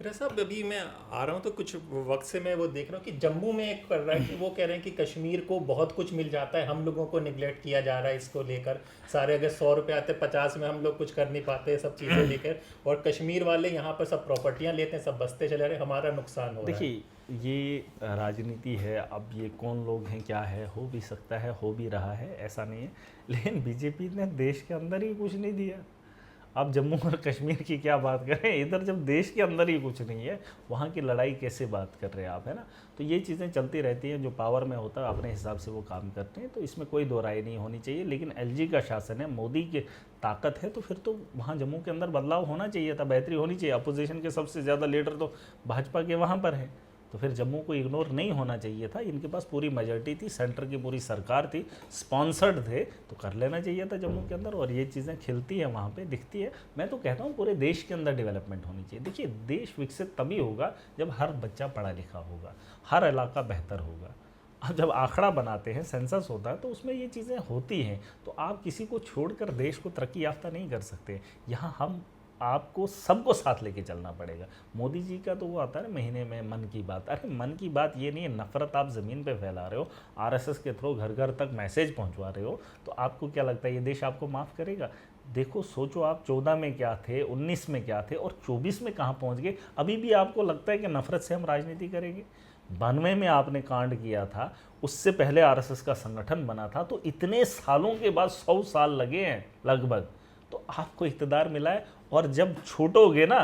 मेरा साहब, अभी मैं आ रहा हूँ तो कुछ वक्त से मैं वो देख रहा हूँ कि जम्मू में एक कर रहा है कि वो कह रहे हैं कि कश्मीर को बहुत कुछ मिल जाता है, हम लोगों को निगलेक्ट किया जा रहा है इसको लेकर। सारे अगर 100 रुपये आते 50 में हम लोग कुछ कर नहीं पाते, सब चीज़ें लेकर, और कश्मीर वाले यहाँ पर सब प्रॉपर्टियाँ लेते हैं, सब बसते चले रहे, हमारा नुकसान हो रहा है। देखिए, ये राजनीति है। अब ये कौन लोग हैं, क्या है, हो भी सकता है, हो भी रहा है, ऐसा नहीं है। लेकिन बीजेपी ने देश के अंदर ही कुछ नहीं दिया। आप जम्मू और कश्मीर की क्या बात करें, इधर जब देश के अंदर ही कुछ नहीं है, वहाँ की लड़ाई कैसे बात कर रहे हैं आप, है ना? तो ये चीज़ें चलती रहती हैं। जो पावर में होता है अपने हिसाब से वो काम करते हैं, तो इसमें कोई दो राय नहीं होनी चाहिए। लेकिन LG का शासन है, मोदी की ताकत है, तो फिर तो वहाँ जम्मू के अंदर बदलाव होना चाहिए था, बेहतरी होनी चाहिए। अपोजिशन के सबसे ज़्यादा लीडर तो भाजपा के वहाँ पर है, तो फिर जम्मू को इग्नोर नहीं होना चाहिए था। इनके पास पूरी मेजॉरिटी थी, सेंटर की पूरी सरकार थी, स्पॉन्सर्ड थे, तो कर लेना चाहिए था जम्मू के अंदर। और ये चीज़ें खिलती है वहाँ पे, दिखती है। मैं तो कहता हूँ पूरे देश के अंदर डेवलपमेंट होनी चाहिए। देखिए, देश विकसित तभी होगा जब हर बच्चा पढ़ा लिखा होगा, हर इलाका बेहतर होगा। अब जब आंकड़ा बनाते हैं, सेंसस होता है, तो उसमें ये चीज़ें होती हैं। तो आप किसी को छोड़कर देश को तरक्की याफ्ता नहीं कर सकते। यहाँ हम आपको सबको साथ लेके चलना पड़ेगा। मोदी जी का तो वो आता है ना महीने में मन की बात। अरे मन की बात ये नहीं है, नफरत आप ज़मीन पे फैला रहे हो, आरएसएस के थ्रू घर घर तक मैसेज पहुंचवा रहे हो। तो आपको क्या लगता है ये देश आपको माफ़ करेगा? देखो, सोचो आप 14 में क्या थे, 19 में क्या थे, और 24 में कहाँ पहुँच गए। अभी भी आपको लगता है कि नफरत से हम राजनीति करेंगे? 92 में आपने कांड किया था, उससे पहले आरएसएस का संगठन बना था। तो इतने सालों के बाद 100 साल लगे हैं लगभग, तो आपको इक़्तिदार मिला है। और जब छूटोगे ना,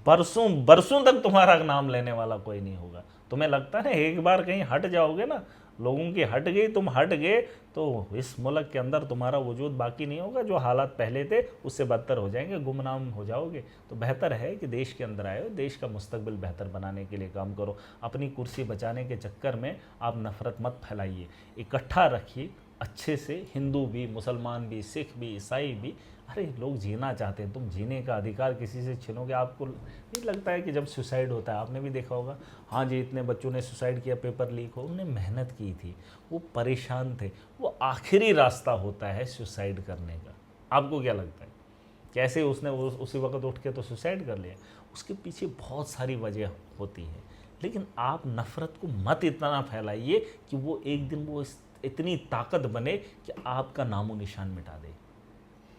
बरसों बरसों तक तुम्हारा नाम लेने वाला कोई नहीं होगा। तुम्हें लगता है एक बार कहीं हट जाओगे ना, लोगों की हट गई, तुम हट गए, तो इस मुल्क के अंदर तुम्हारा वजूद बाकी नहीं होगा। जो हालात पहले थे उससे बदतर हो जाएंगे, गुमनाम हो जाओगे। तो बेहतर है कि देश के अंदर आए, देश का मुस्तकबिल बेहतर बनाने के लिए काम करो। अपनी कुर्सी बचाने के चक्कर में आप नफ़रत मत फैलाइए, इकट्ठा रखिए अच्छे से। हिंदू भी, मुसलमान भी, सिख भी, ईसाई भी। अरे लोग जीना चाहते हैं, तुम जीने का अधिकार किसी से छीनोगे? आपको नहीं लगता है कि जब सुसाइड होता है, आपने भी देखा होगा, हाँ जी इतने बच्चों ने सुसाइड किया, पेपर लीक हो, उन्होंने मेहनत की थी, वो परेशान थे, वो आखिरी रास्ता होता है सुसाइड करने का। आपको क्या लगता है कैसे उसने उसी वक्त उठ के तो सुसाइड कर लिया? उसके पीछे बहुत सारी वजह होती है। लेकिन आप नफ़रत को मत इतना फैलाइए कि वो एक दिन वो इतनी ताकत बने कि आपका नामो निशान मिटा दे,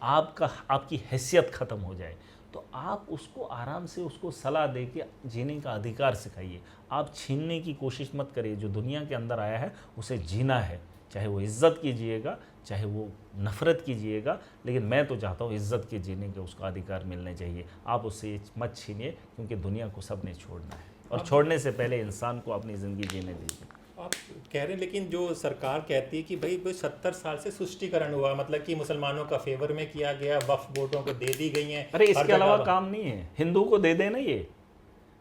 आपकी हैसियत ख़त्म हो जाए। तो आप उसको आराम से उसको सलाह दे के जीने का अधिकार सिखाइए। आप छीनने की कोशिश मत करिए। जो दुनिया के अंदर आया है उसे जीना है, चाहे वो इज़्ज़त कीजिएगा, चाहे वो नफ़रत कीजिएगा। लेकिन मैं तो चाहता हूँ इज़्ज़त के जीने के उसका अधिकार मिलने चाहिए। आप उससे मत छीनिए, क्योंकि दुनिया को सब ने छोड़ना है, और छोड़ने से पहले इंसान को अपनी ज़िंदगी जीने दीजिए। आप कह रहे हैं, लेकिन जो सरकार कहती है कि भाई 70 साल से सुष्टीकरण हुआ, मतलब कि मुसलमानों का फेवर में किया गया, वक्फ बोर्डों को दे दी गई हैं। अरे इसके अलावा काम नहीं है। हिंदू को दे देना ये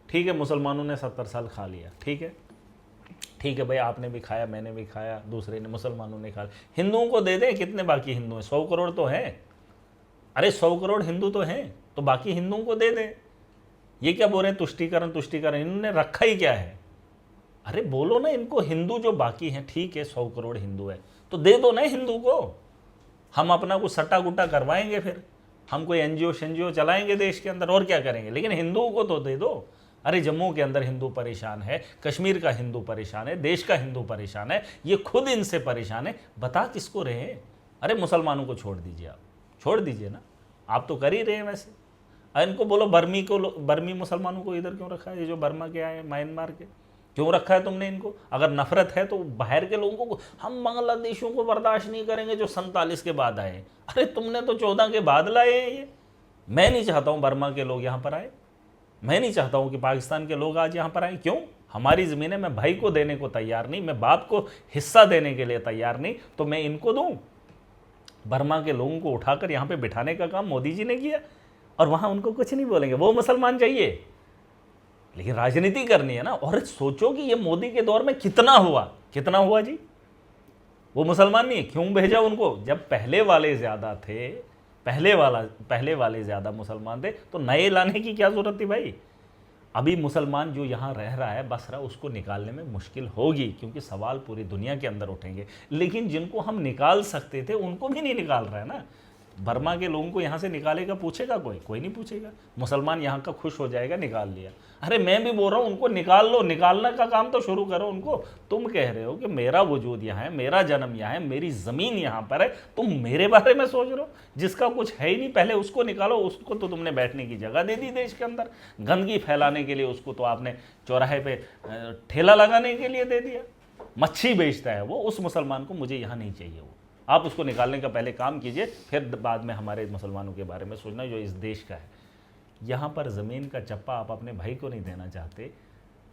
ठीक है, मुसलमानों ने 70 साल खा लिया, ठीक है भाई, आपने भी खाया, मैंने भी खाया, दूसरे ने, मुसलमानों ने खा लिया। हिंदुओं को दे दें, कितने बाकी हिंदू हैं? 100 करोड़ तो हैं। अरे 100 करोड़ हिंदू तो हैं, तो बाकी हिंदुओं को दे दें। ये क्या बोल रहे हैं तुष्टीकरण? इन्होंने रखा ही क्या है? अरे बोलो ना इनको, हिंदू जो बाकी हैं, ठीक है 100 करोड़ हिंदू है तो दे दो ना हिंदू को। हम अपना कुछ सट्टा गुट्टा करवाएंगे, फिर हम कोई एनजीओ शेनजीओ चलाएंगे देश के अंदर, और क्या करेंगे, लेकिन हिंदुओं को तो दे दो। अरे जम्मू के अंदर हिंदू परेशान है, कश्मीर का हिंदू परेशान है, देश का हिंदू परेशान है, ये खुद इनसे परेशान है। बता किसको रहे हैं? अरे मुसलमानों को छोड़ दीजिए, आप छोड़ दीजिए ना, आप तो कर ही रहे हैं वैसे। इनको बोलो बर्मी मुसलमानों को इधर क्यों रखा है? ये जो बर्मा के आए, म्यांमार के, क्यों रखा है तुमने इनको? अगर नफरत है तो बाहर के लोगों को, हम बांग्लादेशियों को बर्दाश्त नहीं करेंगे जो 47 के बाद आए। अरे तुमने तो 14 के बाद लाए हैं ये। मैं नहीं चाहता हूँ बर्मा के लोग यहाँ पर आए, मैं नहीं चाहता हूँ कि पाकिस्तान के लोग आज यहाँ पर आए। क्यों? हमारी ज़मीनें मैं भाई को देने को तैयार नहीं, मैं बाप को हिस्सा देने के लिए तैयार नहीं, तो मैं इनको दूँ? बर्मा के लोगों को उठाकर यहाँ पे बिठाने का काम मोदी जी ने किया, और वहाँ उनको कुछ नहीं बोलेंगे, वो मुसलमान चाहिए, लेकिन राजनीति करनी है ना। और सोचो कि ये मोदी के दौर में कितना हुआ जी। वो मुसलमान नहीं है, क्यों भेजा उनको? जब पहले वाले ज़्यादा थे, पहले वाले ज़्यादा मुसलमान थे, तो नए लाने की क्या ज़रूरत थी भाई? अभी मुसलमान जो यहाँ रह रहा है बसरा, उसको निकालने में मुश्किल होगी, क्योंकि सवाल पूरी दुनिया के अंदर उठेंगे। लेकिन जिनको हम निकाल सकते थे उनको भी नहीं निकाल रहा है ना। बर्मा के लोगों को यहाँ से निकालेगा, पूछेगा कोई नहीं पूछेगा। मुसलमान यहाँ का खुश हो जाएगा, निकाल लिया। अरे मैं भी बोल रहा हूँ उनको निकाल लो, निकालने का काम तो शुरू करो उनको। तुम कह रहे हो कि मेरा वजूद यहाँ है, मेरा जन्म यहाँ है, मेरी ज़मीन यहाँ पर है, तुम मेरे बारे में सोच रहे हो? जिसका कुछ है ही नहीं, पहले उसको निकालो। उसको तो तुमने बैठने की जगह दे दी देश के अंदर, गंदगी फैलाने के लिए उसको तो आपने चौराहे पे ठेला लगाने के लिए दे दिया। मच्छी बेचता है वो, उस मुसलमान को मुझे यहाँ नहीं चाहिए। वो आप उसको निकालने का पहले काम कीजिए, फिर बाद में हमारे मुसलमानों के बारे में सोचना जो इस देश का है। यहाँ पर ज़मीन का चप्पा आप अपने भाई को नहीं देना चाहते,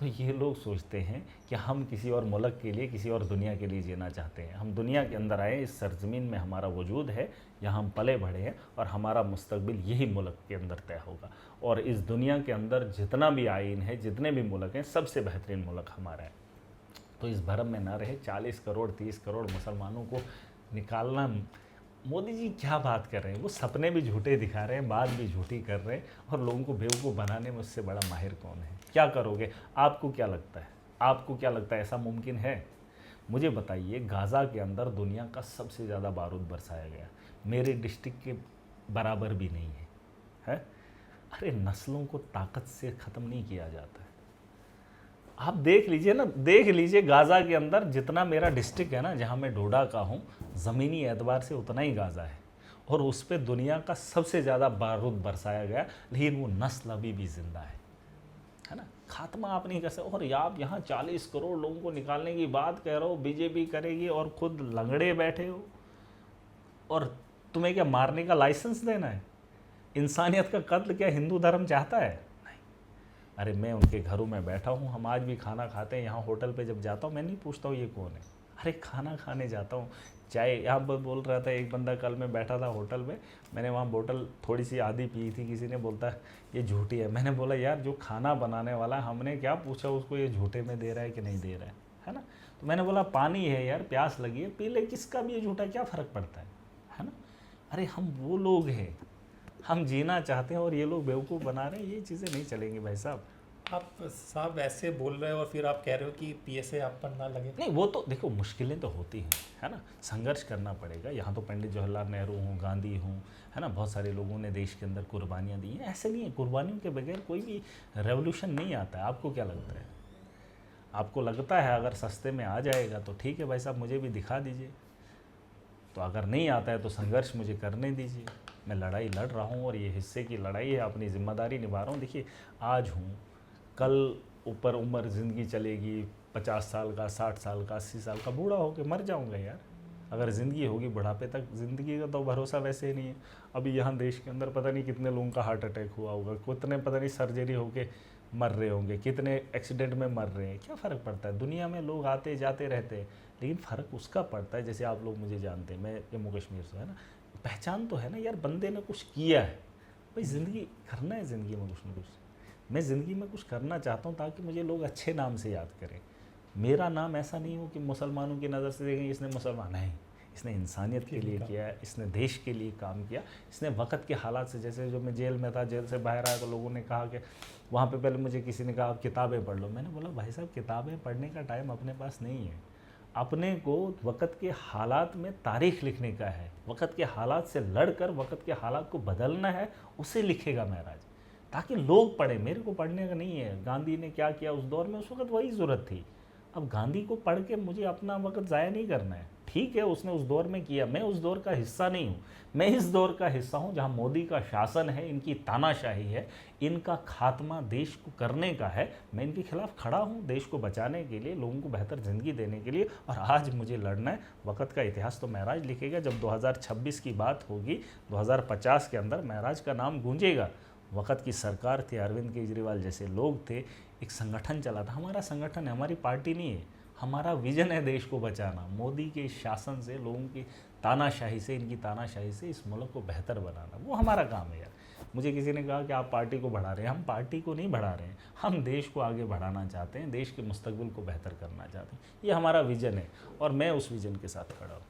तो ये लोग सोचते हैं कि हम किसी और मुल्क के लिए, किसी और दुनिया के लिए जीना चाहते हैं। हम दुनिया के अंदर आए, इस सरजमीन में हमारा वजूद है, यहाँ हम पले बढ़े हैं और हमारा मुस्तकबिल यही मुल्क के अंदर तय होगा। और इस दुनिया के अंदर जितना भी आइन है, जितने भी मुल्क हैं, सबसे बेहतरीन मुल्क हमारा है। तो इस भरम में ना रहे। 40 करोड़ 30 करोड़ मुसलमानों को निकालना, मोदी जी क्या बात कर रहे हैं? वो सपने भी झूठे दिखा रहे हैं, बात भी झूठी कर रहे हैं, और लोगों को बेवकूफ़ बनाने में उससे बड़ा माहिर कौन है? क्या करोगे? आपको क्या लगता है? आपको क्या लगता है ऐसा मुमकिन है? मुझे बताइए, गाज़ा के अंदर दुनिया का सबसे ज़्यादा बारूद बरसाया गया, मेरे डिस्ट्रिक्ट के बराबर भी नहीं है। अरे नस्लों को ताकत से ख़त्म नहीं किया जाता है। आप देख लीजिए ना, देख लीजिए गाज़ा के अंदर जितना मेरा डिस्ट्रिक्ट है ना, जहाँ मैं डोडा का हूँ, ज़मीनी एतबार से उतना ही गाज़ा है, और उस पर दुनिया का सबसे ज़्यादा बारूद बरसाया गया, लेकिन वो नस्ल अभी भी ज़िंदा है ना। खात्मा आप नहीं कर सकते। और आप यहाँ 40 करोड़ लोगों को निकालने की बात कह रहे हो, बीजेपी करेगी, और खुद लंगड़े बैठे हो, और तुम्हें क्या मारने का लाइसेंस देना है? इंसानियत का कत्ल क्या हिंदू धर्म चाहता है? अरे मैं उनके घरों में बैठा हूँ, हम आज भी खाना खाते हैं यहाँ होटल पे। जब जाता हूँ मैं नहीं पूछता हूँ ये कौन है, अरे खाना खाने जाता हूँ। चाय यहाँ पर बोल रहा था एक बंदा, कल मैं बैठा था होटल में, मैंने वहाँ बोतल थोड़ी सी आधी पी थी, किसी ने बोलता है ये झूठी है। मैंने बोला यार जो खाना बनाने वाला, हमने क्या पूछा उसको ये झूठे में दे रहा है कि नहीं दे रहा है ना। तो मैंने बोला पानी है यार, प्यास लगी है, पी ले, किसका भी ये झूठा, क्या फ़र्क पड़ता है ना। अरे हम वो लोग हैं, हम जीना चाहते हैं, और ये लोग बेवकूफ़ बना रहे हैं। ये चीज़ें नहीं चलेंगी भाई साहब। आप साहब ऐसे बोल रहे हो और फिर आप कह रहे हो कि पीएसए आप पर ना लगे। नहीं, वो तो देखो मुश्किलें तो होती हैं, है ना, संघर्ष करना पड़ेगा। यहाँ तो पंडित जवाहरलाल नेहरू हूँ, गांधी हूँ, है ना, बहुत सारे लोगों ने देश के अंदर कुर्बानियाँ दी हैं। ऐसे नहीं है, कुर्बानियों के बगैर कोई भी रेवोल्यूशन नहीं आता है। आपको क्या लगता है? आपको लगता है अगर सस्ते में आ जाएगा तो ठीक है भाई साहब, मुझे भी दिखा दीजिए। तो अगर नहीं आता है तो संघर्ष मुझे करने दीजिए। मैं लड़ाई लड़ रहा हूँ, और ये हिस्से की लड़ाई है, अपनी ज़िम्मेदारी निभा रहा हूँ। देखिए आज हूँ, कल ऊपर उम्र ज़िंदगी चलेगी, 50 साल का, 60 साल का, 80 साल का, बूढ़ा होकर मर जाऊंगा यार। अगर ज़िंदगी होगी बुढ़ापे तक, ज़िंदगी का तो भरोसा वैसे ही नहीं है। अभी यहाँ देश के अंदर पता नहीं कितने लोगों का हार्ट अटैक हुआ होगा, कितने पता नहीं सर्जरी होके मर रहे होंगे, कितने एक्सीडेंट में मर रहे हैं। क्या फ़र्क पड़ता है? दुनिया में लोग आते जाते रहते हैं, लेकिन फ़र्क उसका पड़ता है, जैसे आप लोग मुझे जानते हैं, मैं जम्मू कश्मीर से, है ना, पहचान तो है ना यार, बंदे ने कुछ किया है। भाई ज़िंदगी करना है, ज़िंदगी में कुछ ना कुछ। मैं ज़िंदगी में कुछ करना चाहता हूँ ताकि मुझे लोग अच्छे नाम से याद करें। मेरा नाम ऐसा नहीं हो कि मुसलमानों की नज़र से देखें इसने मुसलमान नहीं, इसने इंसानियत के लिए किया है, इसने देश के लिए काम किया, इसने वक्त के हालात से, जैसे जो मैं जेल में था, जेल से बाहर आया तो लोगों ने कहा कि वहाँ पे पहले मुझे किसी ने कहा आप किताबें पढ़ लो। मैंने बोला भाई साहब किताबें पढ़ने का टाइम अपने पास नहीं है। अपने को वक्त के हालात में तारीख़ लिखने का है, वक्त के हालात से लड़कर वक्त के हालात को बदलना है, उसे लिखेगा महराज, ताकि लोग पढ़ें। मेरे को पढ़ने का नहीं है गांधी ने क्या किया उस दौर में, उस वक्त वही ज़रूरत थी। अब गांधी को पढ़ के मुझे अपना वक्त ज़ाया नहीं करना है। ठीक है उसने उस दौर में किया, मैं उस दौर का हिस्सा नहीं हूँ। मैं इस दौर का हिस्सा हूँ जहाँ मोदी का शासन है, इनकी तानाशाही है, इनका खात्मा देश को करने का है। मैं इनके खिलाफ खड़ा हूँ देश को बचाने के लिए, लोगों को बेहतर ज़िंदगी देने के लिए, और आज मुझे लड़ना है। वक्त का इतिहास तो महराज लिखेगा। जब 2026 की बात होगी, 2050 के अंदर महराज का नाम गूंजेगा। वक्त की सरकार थी, अरविंद केजरीवाल जैसे लोग थे, एक संगठन चला था। हमारा संगठन है, हमारी पार्टी नहीं है। हमारा विजन है देश को बचाना, मोदी के शासन से, लोगों की तानाशाही से, इनकी तानाशाही से इस मुल्क को बेहतर बनाना, वो हमारा काम है यार। मुझे किसी ने कहा कि आप पार्टी को बढ़ा रहे हैं, हम पार्टी को नहीं बढ़ा रहे हैं, हम देश को आगे बढ़ाना चाहते हैं, देश के मुस्तकबिल को बेहतर करना चाहते हैं। ये हमारा विज़न है, और मैं उस विज़न के साथ खड़ा हूँ।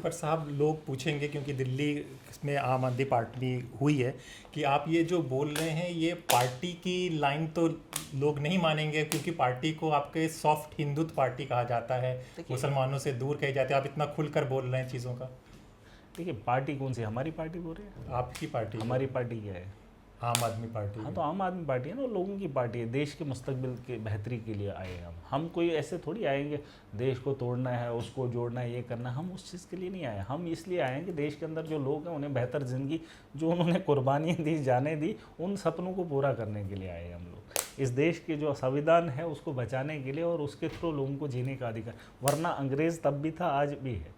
पर साहब लोग पूछेंगे, क्योंकि दिल्ली में आम आदमी पार्टी हुई है, कि आप ये जो बोल रहे हैं ये पार्टी की लाइन तो लोग नहीं मानेंगे, क्योंकि पार्टी को आपके सॉफ्ट हिंदुत्व पार्टी कहा जाता है, मुसलमानों से दूर कहे जाते हैं। आप इतना खुलकर बोल रहे हैं चीज़ों का। देखिए पार्टी कौन सी, हमारी पार्टी बोल रहे हैं? आपकी पार्टी? हमारी पार्टी क्या है? आम आदमी पार्टी। हाँ तो आम आदमी पार्टी है ना, लोगों की पार्टी है, देश के मुस्तकबिल के बेहतरी के लिए आए हैं हम कोई ऐसे थोड़ी आएंगे देश को तोड़ना है, उसको जोड़ना है, ये करना है। हम उस चीज़ के लिए नहीं आए। हम इसलिए आए हैं कि देश के अंदर जो लोग हैं उन्हें बेहतर ज़िंदगी, जो उन्होंने कुर्बानियाँ दी, जाने दी, उन सपनों को पूरा करने के लिए आए हम लोग। इस देश के जो संविधान है उसको बचाने के लिए, और उसके थ्रू लोगों को जीने का अधिकार। वरना अंग्रेज़ तब भी था, आज भी है,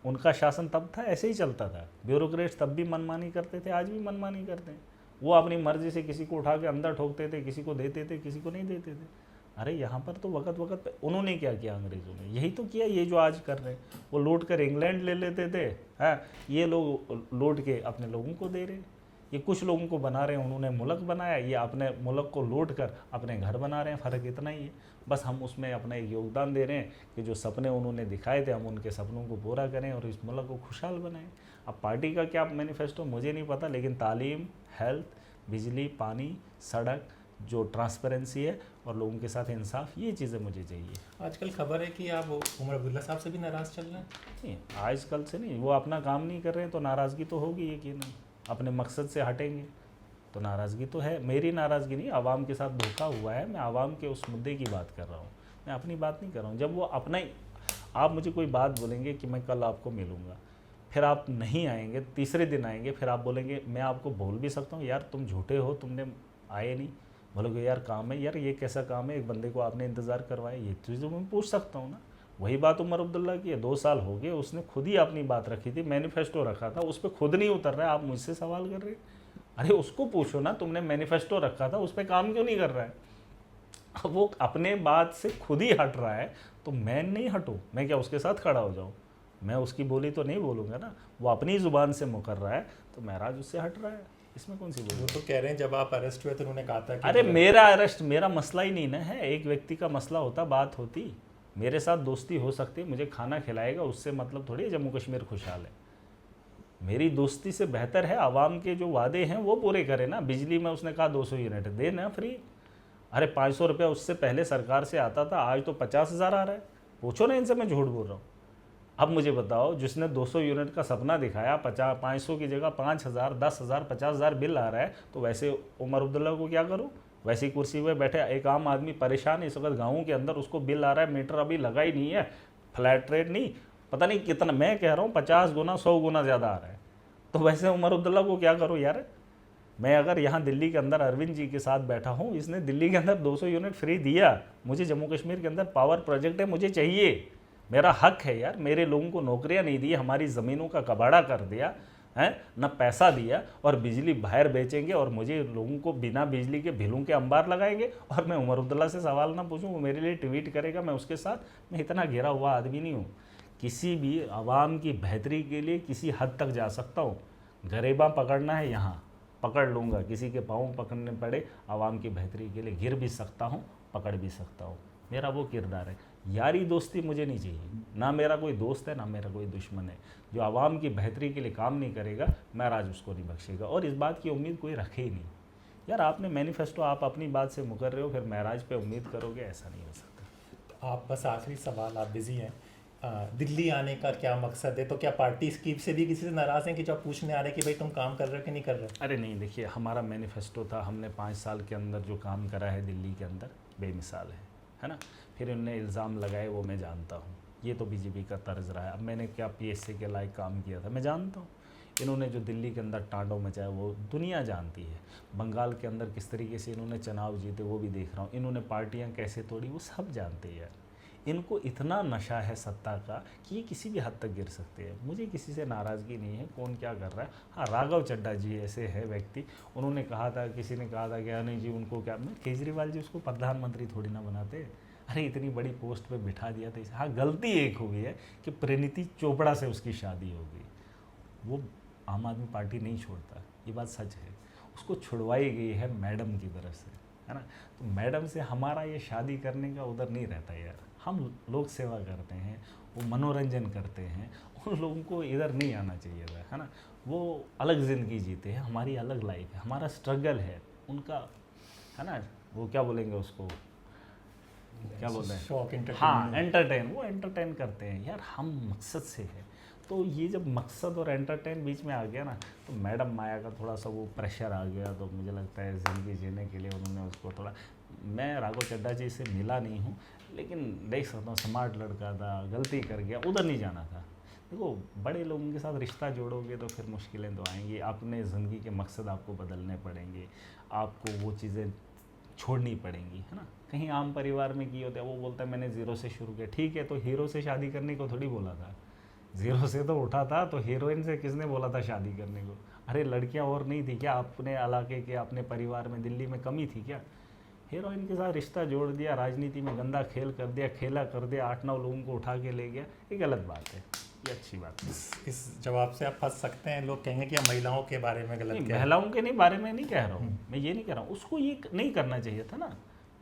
उनका शासन तब था, ऐसे ही चलता था। ब्यूरोक्रेट्स तब भी मनमानी करते थे, आज भी मनमानी करते हैं। वो अपनी मर्जी से किसी को उठा के अंदर ठोकते थे, किसी को देते थे, किसी को नहीं देते थे। अरे यहाँ पर तो वक्त वक्त पे उन्होंने क्या किया, अंग्रेज़ों ने यही तो किया, ये जो आज कर रहे हैं। वो लूट कर इंग्लैंड ले लेते थे, हैं, ये लोग लूट के अपने लोगों को दे रहे हैं। ये कुछ लोगों को बना रहे हैं, उन्होंने मुल्क बनाया, ये अपने मुल्क को लूट कर अपने घर बना रहे हैं। फ़र्क इतना ही है, बस हम उसमें अपना एक योगदान दे रहे हैं कि जो सपने उन्होंने दिखाए थे हम उनके सपनों को पूरा करें और इस मुल्क को खुशहाल बनाएं। अब पार्टी का क्या मैनिफेस्टो मुझे नहीं पता, लेकिन तालीम, हेल्थ, बिजली, पानी, सड़क, जो ट्रांसपेरेंसी है और लोगों के साथ इंसाफ, ये चीज़ें मुझे चाहिए। आजकल खबर है कि आप उमर अब्दुल्ला साहब से भी नाराज़ चल रहे हैं। नहीं, आजकल से नहीं, वो अपना काम नहीं कर रहे हैं तो नाराज़गी तो होगी यकीनन। अपने मकसद से हटेंगे तो नाराज़गी तो है। मेरी नाराज़गी नहीं, आवाम के साथ धोखा हुआ है, मैं आवाम के उस मुद्दे की बात कर रहा हूँ, मैं अपनी बात नहीं कर रहा हूँ। जब वो अपना ही, आप मुझे कोई बात बोलेंगे कि मैं कल आपको मिलूँगा, फिर आप नहीं आएंगे, तीसरे दिन आएंगे, फिर आप बोलेंगे, मैं आपको बोल भी सकता हूँ यार तुम झूठे हो, तुमने आए नहीं। बोलोगे यार काम है, यार ये कैसा काम है, एक बंदे को आपने इंतज़ार करवाया, ये चीज़ मैं पूछ सकता हूँ ना। वही बात उमर अब्दुल्ला की है, 2 साल हो गए, उसने खुद ही अपनी बात रखी थी, मैनिफेस्टो रखा था, उस पर खुद नहीं उतर रहा है, आप मुझसे सवाल कर रहे हैं। अरे उसको पूछो ना, तुमने मैनिफेस्टो रखा था, उस पर काम क्यों नहीं कर रहा है? अब वो अपने बात से खुद ही हट रहा है, तो मैं नहीं हटूँ, मैं क्या उसके साथ खड़ा हो जाऊँ? मैं उसकी बोली तो नहीं बोलूँगा ना। वो अपनी ज़ुबान से मुकर रहा है तो महराज उससे हट रहा है, इसमें कौन सी बोली? वो तो कह रहे हैं जब आप अरेस्ट हुए तो उन्होंने कहा था कि अरे मेरा अरेस्ट मेरा मसला ही नहीं ना है, एक व्यक्ति का मसला होता, बात होती, मेरे साथ दोस्ती हो सकती, मुझे खाना खिलाएगा, उससे मतलब थोड़ी है जम्मू कश्मीर खुशहाल है। मेरी दोस्ती से बेहतर है आवाम के जो वादे हैं वो पूरे करे ना। बिजली में उसने कहा 200 यूनिट दे ना फ्री, अरे 500 रुपया उससे पहले सरकार से आता था, आज तो 50,000 आ रहा है। पूछो ना इनसे, मैं झूठ बोल रहा हूँ? अब मुझे बताओ, जिसने 200 यूनिट का सपना दिखाया, 500 की जगह 5,000, 10,000, 50,000 बिल आ रहा है, तो वैसे उमर अब्दुल्ला को क्या करूँ? वैसी कुर्सी पे बैठे एक आम आदमी परेशान है इस वक्त गाँव के अंदर, उसको बिल आ रहा है, मीटर अभी लगा ही नहीं है, फ्लैट रेट नहीं, पता नहीं कितना, मैं कह रहा हूँ 50 गुना 100 गुना ज़्यादा आ रहा है। तो वैसे उमर अब्दुल्ला को क्या करूँ यार? मैं अगर यहाँ दिल्ली के अंदर अरविंद जी के साथ बैठा हूँ, इसने दिल्ली के अंदर 200 यूनिट फ्री दिया, मुझे जम्मू कश्मीर के अंदर पावर प्रोजेक्ट है, मुझे चाहिए, मेरा हक है यार। मेरे लोगों को नौकरियां नहीं दी, हमारी ज़मीनों का कबाड़ा कर दिया है ना, पैसा दिया, और बिजली बाहर बेचेंगे और मुझे लोगों को बिना बिजली के बिलों के अंबार लगाएंगे, और मैं उमर अब्दुल्ला से सवाल ना पूछूं, वो मेरे लिए ट्वीट करेगा, मैं उसके साथ, मैं इतना घिरा हुआ आदमी नहीं हूँ। किसी भी आवाम की बेहतरी के लिए किसी हद तक जा सकता हूँ। गरेबा पकड़ना है यहाँ पकड़ लूँगा, किसी के पाँव पकड़ने पड़े आवाम की बेहतरी के लिए गिर भी सकता हूँ, पकड़ भी सकता हूँ, मेरा वो किरदार है। यारी दोस्ती मुझे नहीं चाहिए, ना मेरा कोई दोस्त है ना मेरा कोई दुश्मन है। जो आवाम की बेहतरी के लिए काम नहीं करेगा, महराज उसको नहीं बख्शेगा, और इस बात की उम्मीद कोई रखे ही नहीं। यार आपने मैनिफेस्टो, आप अपनी बात से मुकर रहे हो, फिर महराज पे उम्मीद करोगे, ऐसा नहीं हो सकता। आप बस आखिरी सवाल, आप बिज़ी हैं, दिल्ली आने का क्या मकसद है? तो क्या पार्टी स्कीप से भी किसी से नाराज़ हैं कि जो आप पूछने आ रहे हैं कि भाई तुम काम कर रहे हो कि नहीं कर रहे? अरे नहीं, देखिए हमारा मैनिफेस्टो था, हमने 5 साल के अंदर जो काम करा है दिल्ली के अंदर बेमिसाल है ना। फिर इन्होंने इल्ज़ाम लगाए, वो मैं जानता हूँ, ये तो बीजेपी का तर्ज रहा है। अब मैंने क्या पीएससी के लायक काम किया था, मैं जानता हूँ। इन्होंने जो दिल्ली के अंदर टांडो मचाया वो दुनिया जानती है। बंगाल के अंदर किस तरीके से इन्होंने चुनाव जीते वो भी देख रहा हूँ। इन्होंने पार्टियाँ कैसे तोड़ी वो सब जानते हैं यार। इनको इतना नशा है सत्ता का कि ये किसी भी हद तक गिर सकते हैं। मुझे किसी से नाराज़गी नहीं है, कौन क्या कर रहा है। हाँ, राघव चड्ढा जी ऐसे है व्यक्ति, उन्होंने कहा था, किसी ने कहा था कि नहीं जी उनको क्या, मैं केजरीवाल जी उसको प्रधानमंत्री थोड़ी ना बनाते, अरे इतनी बड़ी पोस्ट पे बिठा दिया था। हाँ, गलती एक हुई है कि परिणीति चोपड़ा से उसकी शादी हो गई, वो आम आदमी पार्टी नहीं छोड़ता, ये बात सच है। उसको छुड़वाई गई है मैडम की तरफ से, है ना। तो मैडम से हमारा ये शादी करने का उधर नहीं रहता यार। हम लोक सेवा करते हैं, वो मनोरंजन करते हैं, उन लोगों को इधर नहीं आना चाहिए था, है ना। वो अलग ज़िंदगी जीते हैं, हमारी अलग लाइफ है, हमारा स्ट्रगल है, उनका, है ना, वो क्या बोलेंगे उसको, क्या बोलते हैं, शौक, हाँ एंटरटेन, वो एंटरटेन करते हैं यार। हम मकसद से है, तो ये जब मकसद और एंटरटेन बीच में आ गया ना, तो मैडम माया का थोड़ा सा वो प्रेशर आ गया। तो मुझे लगता है ज़िंदगी जीने के लिए उन्होंने उसको थोड़ा, मैं राघव चड्ढा जी से मिला नहीं हूँ, लेकिन देख सकता हूँ स्मार्ट लड़का था, गलती कर गया, उधर नहीं जाना था। देखो बड़े लोगों के साथ रिश्ता जोड़ोगे तो फिर मुश्किलें तो आएंगी, अपने ज़िंदगी के मकसद आपको बदलने पड़ेंगे, आपको वो चीज़ें छोड़नी पड़ेंगी, है ना। कहीं आम परिवार में की होता है, वो बोलता है मैंने ज़ीरो से शुरू किया, ठीक है, तो हीरो से शादी करने को थोड़ी बोला था, ज़ीरो से तो उठा था, तो हीरोइन से किसने बोला था शादी करने को? अरे लड़कियां और नहीं थी क्या अपने इलाके के, अपने परिवार में, दिल्ली में कमी थी क्या? हीरोइन के साथ रिश्ता जोड़ दिया, राजनीति में गंदा खेल कर दिया, खेला कर दिया, 8-9 लोगों को उठा के ले गया, ये गलत बात है, ये अच्छी बात है। इस जवाब से आप फंस सकते हैं, लोग कहेंगे कि हम महिलाओं के बारे में गलत नहीं, कह महिलाओं के नहीं बारे में नहीं कह रहा हूँ मैं, ये नहीं कह रहा हूँ, उसको ये नहीं करना चाहिए था ना।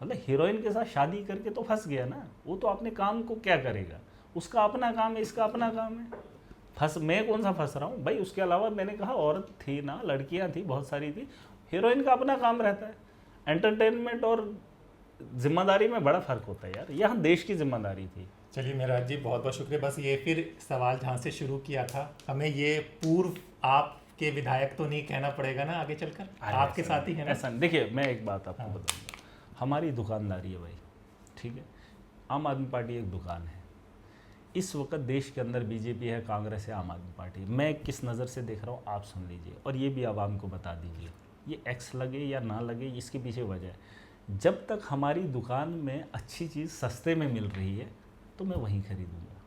मतलब हीरोइन के साथ शादी करके तो फंस गया ना, वो तो अपने काम को क्या करेगा, उसका अपना काम है, इसका अपना काम है। मैं कौन सा फंस रहा हूँ भाई? उसके अलावा मैंने कहा औरत थी ना, लड़कियाँ थी, बहुत सारी थी, हीरोइन का अपना काम रहता है। एंटरटेनमेंट और जिम्मेदारी में बड़ा फर्क होता है यार, यहाँ देश की जिम्मेदारी थी। चलिए मेहराज जी, बहुत बहुत शुक्रिया। बस ये फिर सवाल जहाँ से शुरू किया था, हमें ये पूर्व आपके विधायक तो नहीं कहना पड़ेगा ना आगे चलकर, आपके साथ ही है ना? ऐसा देखिए, मैं एक बात आपको बताऊंगा, हमारी दुकानदारी है भाई, ठीक है, आम आदमी पार्टी एक दुकान है। इस वक्त देश के अंदर बीजेपी है, कांग्रेस है, आम आदमी पार्टी, मैं किस नज़र से देख रहा हूँ आप सुन लीजिए, और ये भी आवाम को बता दीजिए। ये एक्स लगे या ना लगे, इसके पीछे वजह है, जब तक हमारी दुकान में अच्छी चीज़ सस्ते में मिल रही है तो मैं वहीं खरीदूंगा,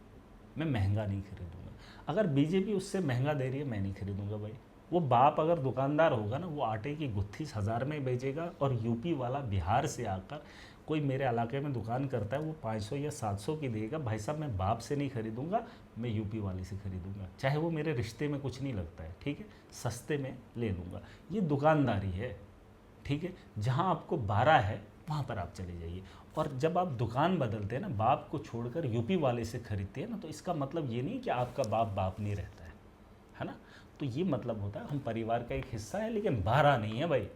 मैं महंगा नहीं खरीदूंगा। अगर बीजेपी उससे महंगा दे रही है, मैं नहीं खरीदूंगा भाई। वो बाप अगर दुकानदार होगा ना, वो आटे की गुत्थी 1000 में बेचेगा, और यूपी वाला बिहार से आकर कोई मेरे इलाके में दुकान करता है, वो 500 या 700 की देगा। भाई साहब, मैं बाप से नहीं खरीदूंगा, मैं यूपी वाले से खरीदूंगा, चाहे वो मेरे रिश्ते में कुछ नहीं लगता है, ठीक है, सस्ते में ले लूँगा। ये दुकानदारी है, ठीक है। जहाँ आपको 12 है वहाँ पर आप चले जाइए। और जब आप दुकान बदलते हैं ना, बाप को छोड़कर यूपी वाले से खरीदते हैं ना, तो इसका मतलब ये नहीं कि आपका बाप नहीं रहता है ना। तो ये मतलब होता है हम परिवार का एक हिस्सा है, लेकिन 12 नहीं है भाई।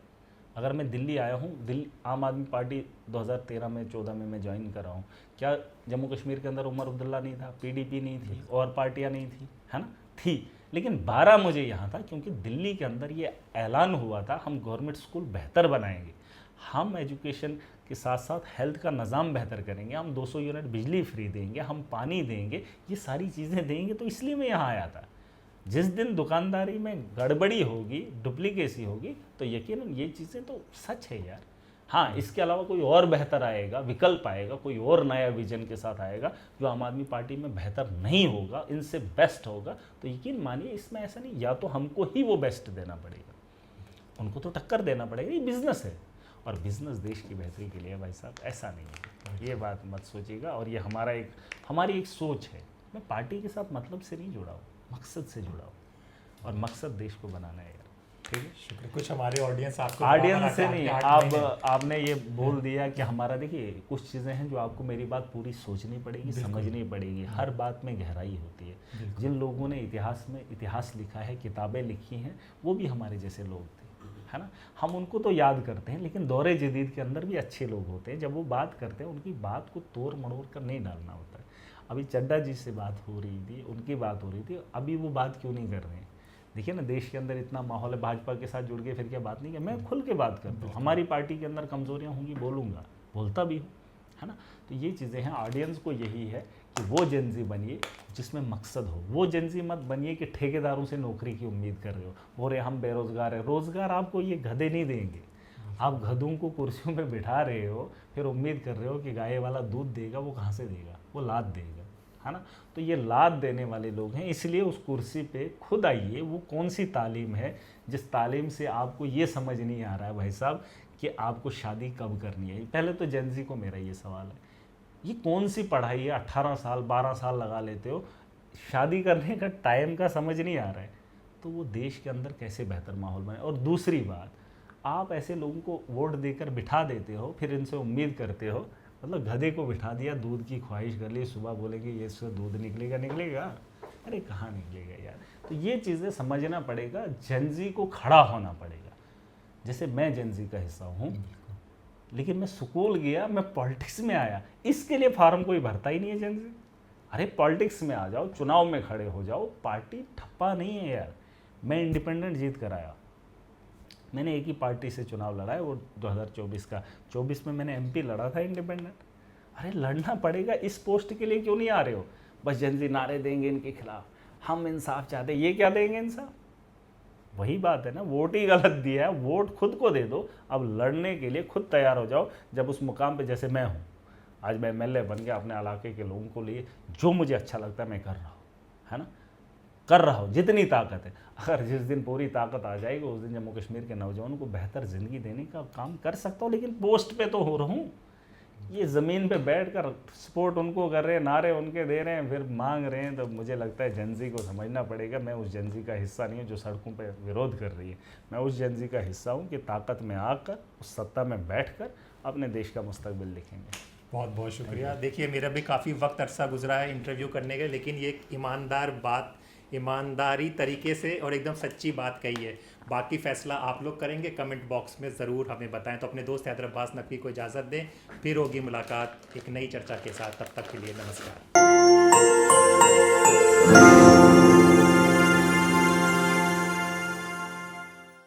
अगर मैं दिल्ली आया हूँ, दिल्ली आम आदमी पार्टी 2013 में 14 में मैं ज्वाइन कर रहा हूँ, क्या जम्मू कश्मीर के अंदर उमर अब्दुल्ला नहीं था, पीडीपी नहीं थी, और पार्टियाँ नहीं थी, है ना, थी, लेकिन 12 मुझे यहाँ था, क्योंकि दिल्ली के अंदर ये ऐलान हुआ था हम गवर्नमेंट स्कूल बेहतर बनाएंगे, हम एजुकेशन के साथ साथ हेल्थ का निज़ाम बेहतर करेंगे, हम 200 यूनिट बिजली फ्री देंगे, हम पानी देंगे, ये सारी चीज़ें देंगे। तो इसलिए मैं यहाँ आया था। जिस दिन दुकानदारी में गड़बड़ी होगी, डुप्लीकेसी होगी, तो यकीनन ये चीज़ें तो सच है यार। हाँ, इसके अलावा कोई और बेहतर आएगा, विकल्प आएगा, कोई और नया विजन के साथ आएगा जो आम आदमी पार्टी में बेहतर नहीं होगा, इनसे बेस्ट होगा, तो यकीन मानिए इसमें ऐसा नहीं, या तो हमको ही वो बेस्ट देना पड़ेगा, उनको तो टक्कर देना पड़ेगा। ये बिज़नेस है, और बिज़नेस देश की बेहतरी के लिए है भाई साहब, ऐसा नहीं है, ये बात मत सोचिएगा। और ये हमारी एक सोच है। मैं पार्टी के साथ मतलब से नहीं जुड़ा हूँ, मकसद से जुड़ा हूँ, और मकसद देश को बनाना है यार, ठीक है। शुक्रिया। कुछ हमारे ऑडियंस से नहीं, आपने ये बोल दिया कि हमारा, देखिए कुछ चीज़ें हैं जो आपको मेरी बात पूरी सोचनी पड़ेगी, समझनी पड़ेगी, हर बात में गहराई होती है। जिन लोगों ने इतिहास लिखा है, किताबें लिखी हैं, वो भी हमारे जैसे लोग थे, है ना। हम उनको तो याद करते हैं, लेकिन दौरे जदीद के अंदर भी अच्छे लोग होते हैं। जब वो बात करते हैं, उनकी बात को तोड़ मड़ोड़ कर नहीं डालना होता है। अभी चड्डा जी से बात हो रही थी, उनकी बात हो रही थी, अभी वो बात क्यों नहीं कर रहे हैं? देखिए ना, देश के अंदर इतना माहौल है, भाजपा के साथ जुड़ के फिर क्या बात नहीं है। मैं खुल के बात करता हूँ, हमारी पार्टी के अंदर कमजोरियाँ होंगी, बोलूँगा, बोलता भी हूँ, है ना। तो ये चीज़ें हैं। ऑडियंस को यही है कि वो जेंजी बनिए जिसमें मकसद हो। वो जेंजी मत बनिए कि ठेकेदारों से नौकरी की उम्मीद कर रहे हो, बोल रहे हम बेरोज़गार हैं। रोज़गार आपको ये गधे नहीं देंगे। आप गधों को कुर्सियों पे बिठा रहे हो, फिर उम्मीद कर रहे हो कि गाय वाला दूध देगा, वो कहाँ से देगा? वो लात देगा, है ना। तो ये लात देने वाले लोग हैं, इसलिए उस कुर्सी पे खुद आइए। वो कौन सी तालीम है जिस तालीम से आपको ये समझ नहीं आ रहा है भाई साहब कि आपको शादी कब करनी है? पहले तो जेंजी को मेरा ये सवाल है, ये कौन सी पढ़ाई है? 18 साल 12 साल लगा लेते हो, शादी करने का टाइम का समझ नहीं आ रहा है, तो वो देश के अंदर कैसे बेहतर माहौल बने? और दूसरी बात, आप ऐसे लोगों को वोट देकर बिठा देते हो, फिर इनसे उम्मीद करते हो, मतलब गधे को बिठा दिया, दूध की ख्वाहिश कर ली, सुबह बोलेंगे ये इससे दूध निकलेगा, अरे कहाँ निकलेगा यार। तो ये चीज़ें समझना पड़ेगा, जेंजी को खड़ा होना पड़ेगा। जैसे मैं जेंजी का हिस्सा हूँ, लेकिन मैं स्कूल गया, मैं पॉलिटिक्स में आया, इसके लिए फार्म कोई भरता ही नहीं है जेंजी। अरे पॉलिटिक्स में आ जाओ, चुनाव में खड़े हो जाओ, पार्टी ठप्पा नहीं है यार। मैं इंडिपेंडेंट जीत कर आया, मैंने एक ही पार्टी से चुनाव लड़ा है, वो 2024 का। 24 में मैंने MP लड़ा था इंडिपेंडेंट। अरे लड़ना पड़ेगा, इस पोस्ट के लिए क्यों नहीं आ रहे हो? बस जेंजी नारे देंगे इनके खिलाफ, हम इंसाफ चाहते हैं। ये क्या देंगे इंसाफ? वही बात है ना, वोट ही गलत दिया है, वोट खुद को दे दो। अब लड़ने के लिए खुद तैयार हो जाओ। जब उस मुकाम पे, जैसे मैं हूँ, आज मैं MLA बन गया, अपने इलाके के लोगों को लिए जो मुझे अच्छा लगता है मैं कर रहा हूँ, है ना। कर रहा हूँ जितनी ताकत है। अगर जिस दिन पूरी ताकत आ जाएगी उस दिन जम्मू कश्मीर के नौजवानों को बेहतर ज़िंदगी देने का काम कर सकता हूँ, लेकिन पोस्ट पे तो हो रहा हूँ। ये ज़मीन पे बैठकर सपोर्ट उनको कर रहे हैं, नारे उनके दे रहे हैं, फिर मांग रहे हैं, तो मुझे लगता है जेनजी को समझना पड़ेगा मैं उस जेनजी का हिस्सा नहीं हूँ जो सड़कों पे विरोध कर रही है। मैं उस जेनजी का हिस्सा हूँ कि ताकत में आकर उस सत्ता में बैठकर अपने देश का मुस्तकबिल लिखेंगे। बहुत बहुत शुक्रिया। देखिए मेरा भी काफ़ी वक्त अरसा गुजरा है इंटरव्यू करने का, लेकिन ये एक ईमानदार बात, ईमानदारी तरीके से और एकदम सच्ची बात कही है। बाकी फ़ैसला आप लोग करेंगे, कमेंट बॉक्स में ज़रूर हमें बताएं। तो अपने दोस्त हैदर अब्बास नकवी को इजाज़त दें, फिर होगी मुलाकात एक नई चर्चा के साथ। तब तक के लिए नमस्कार।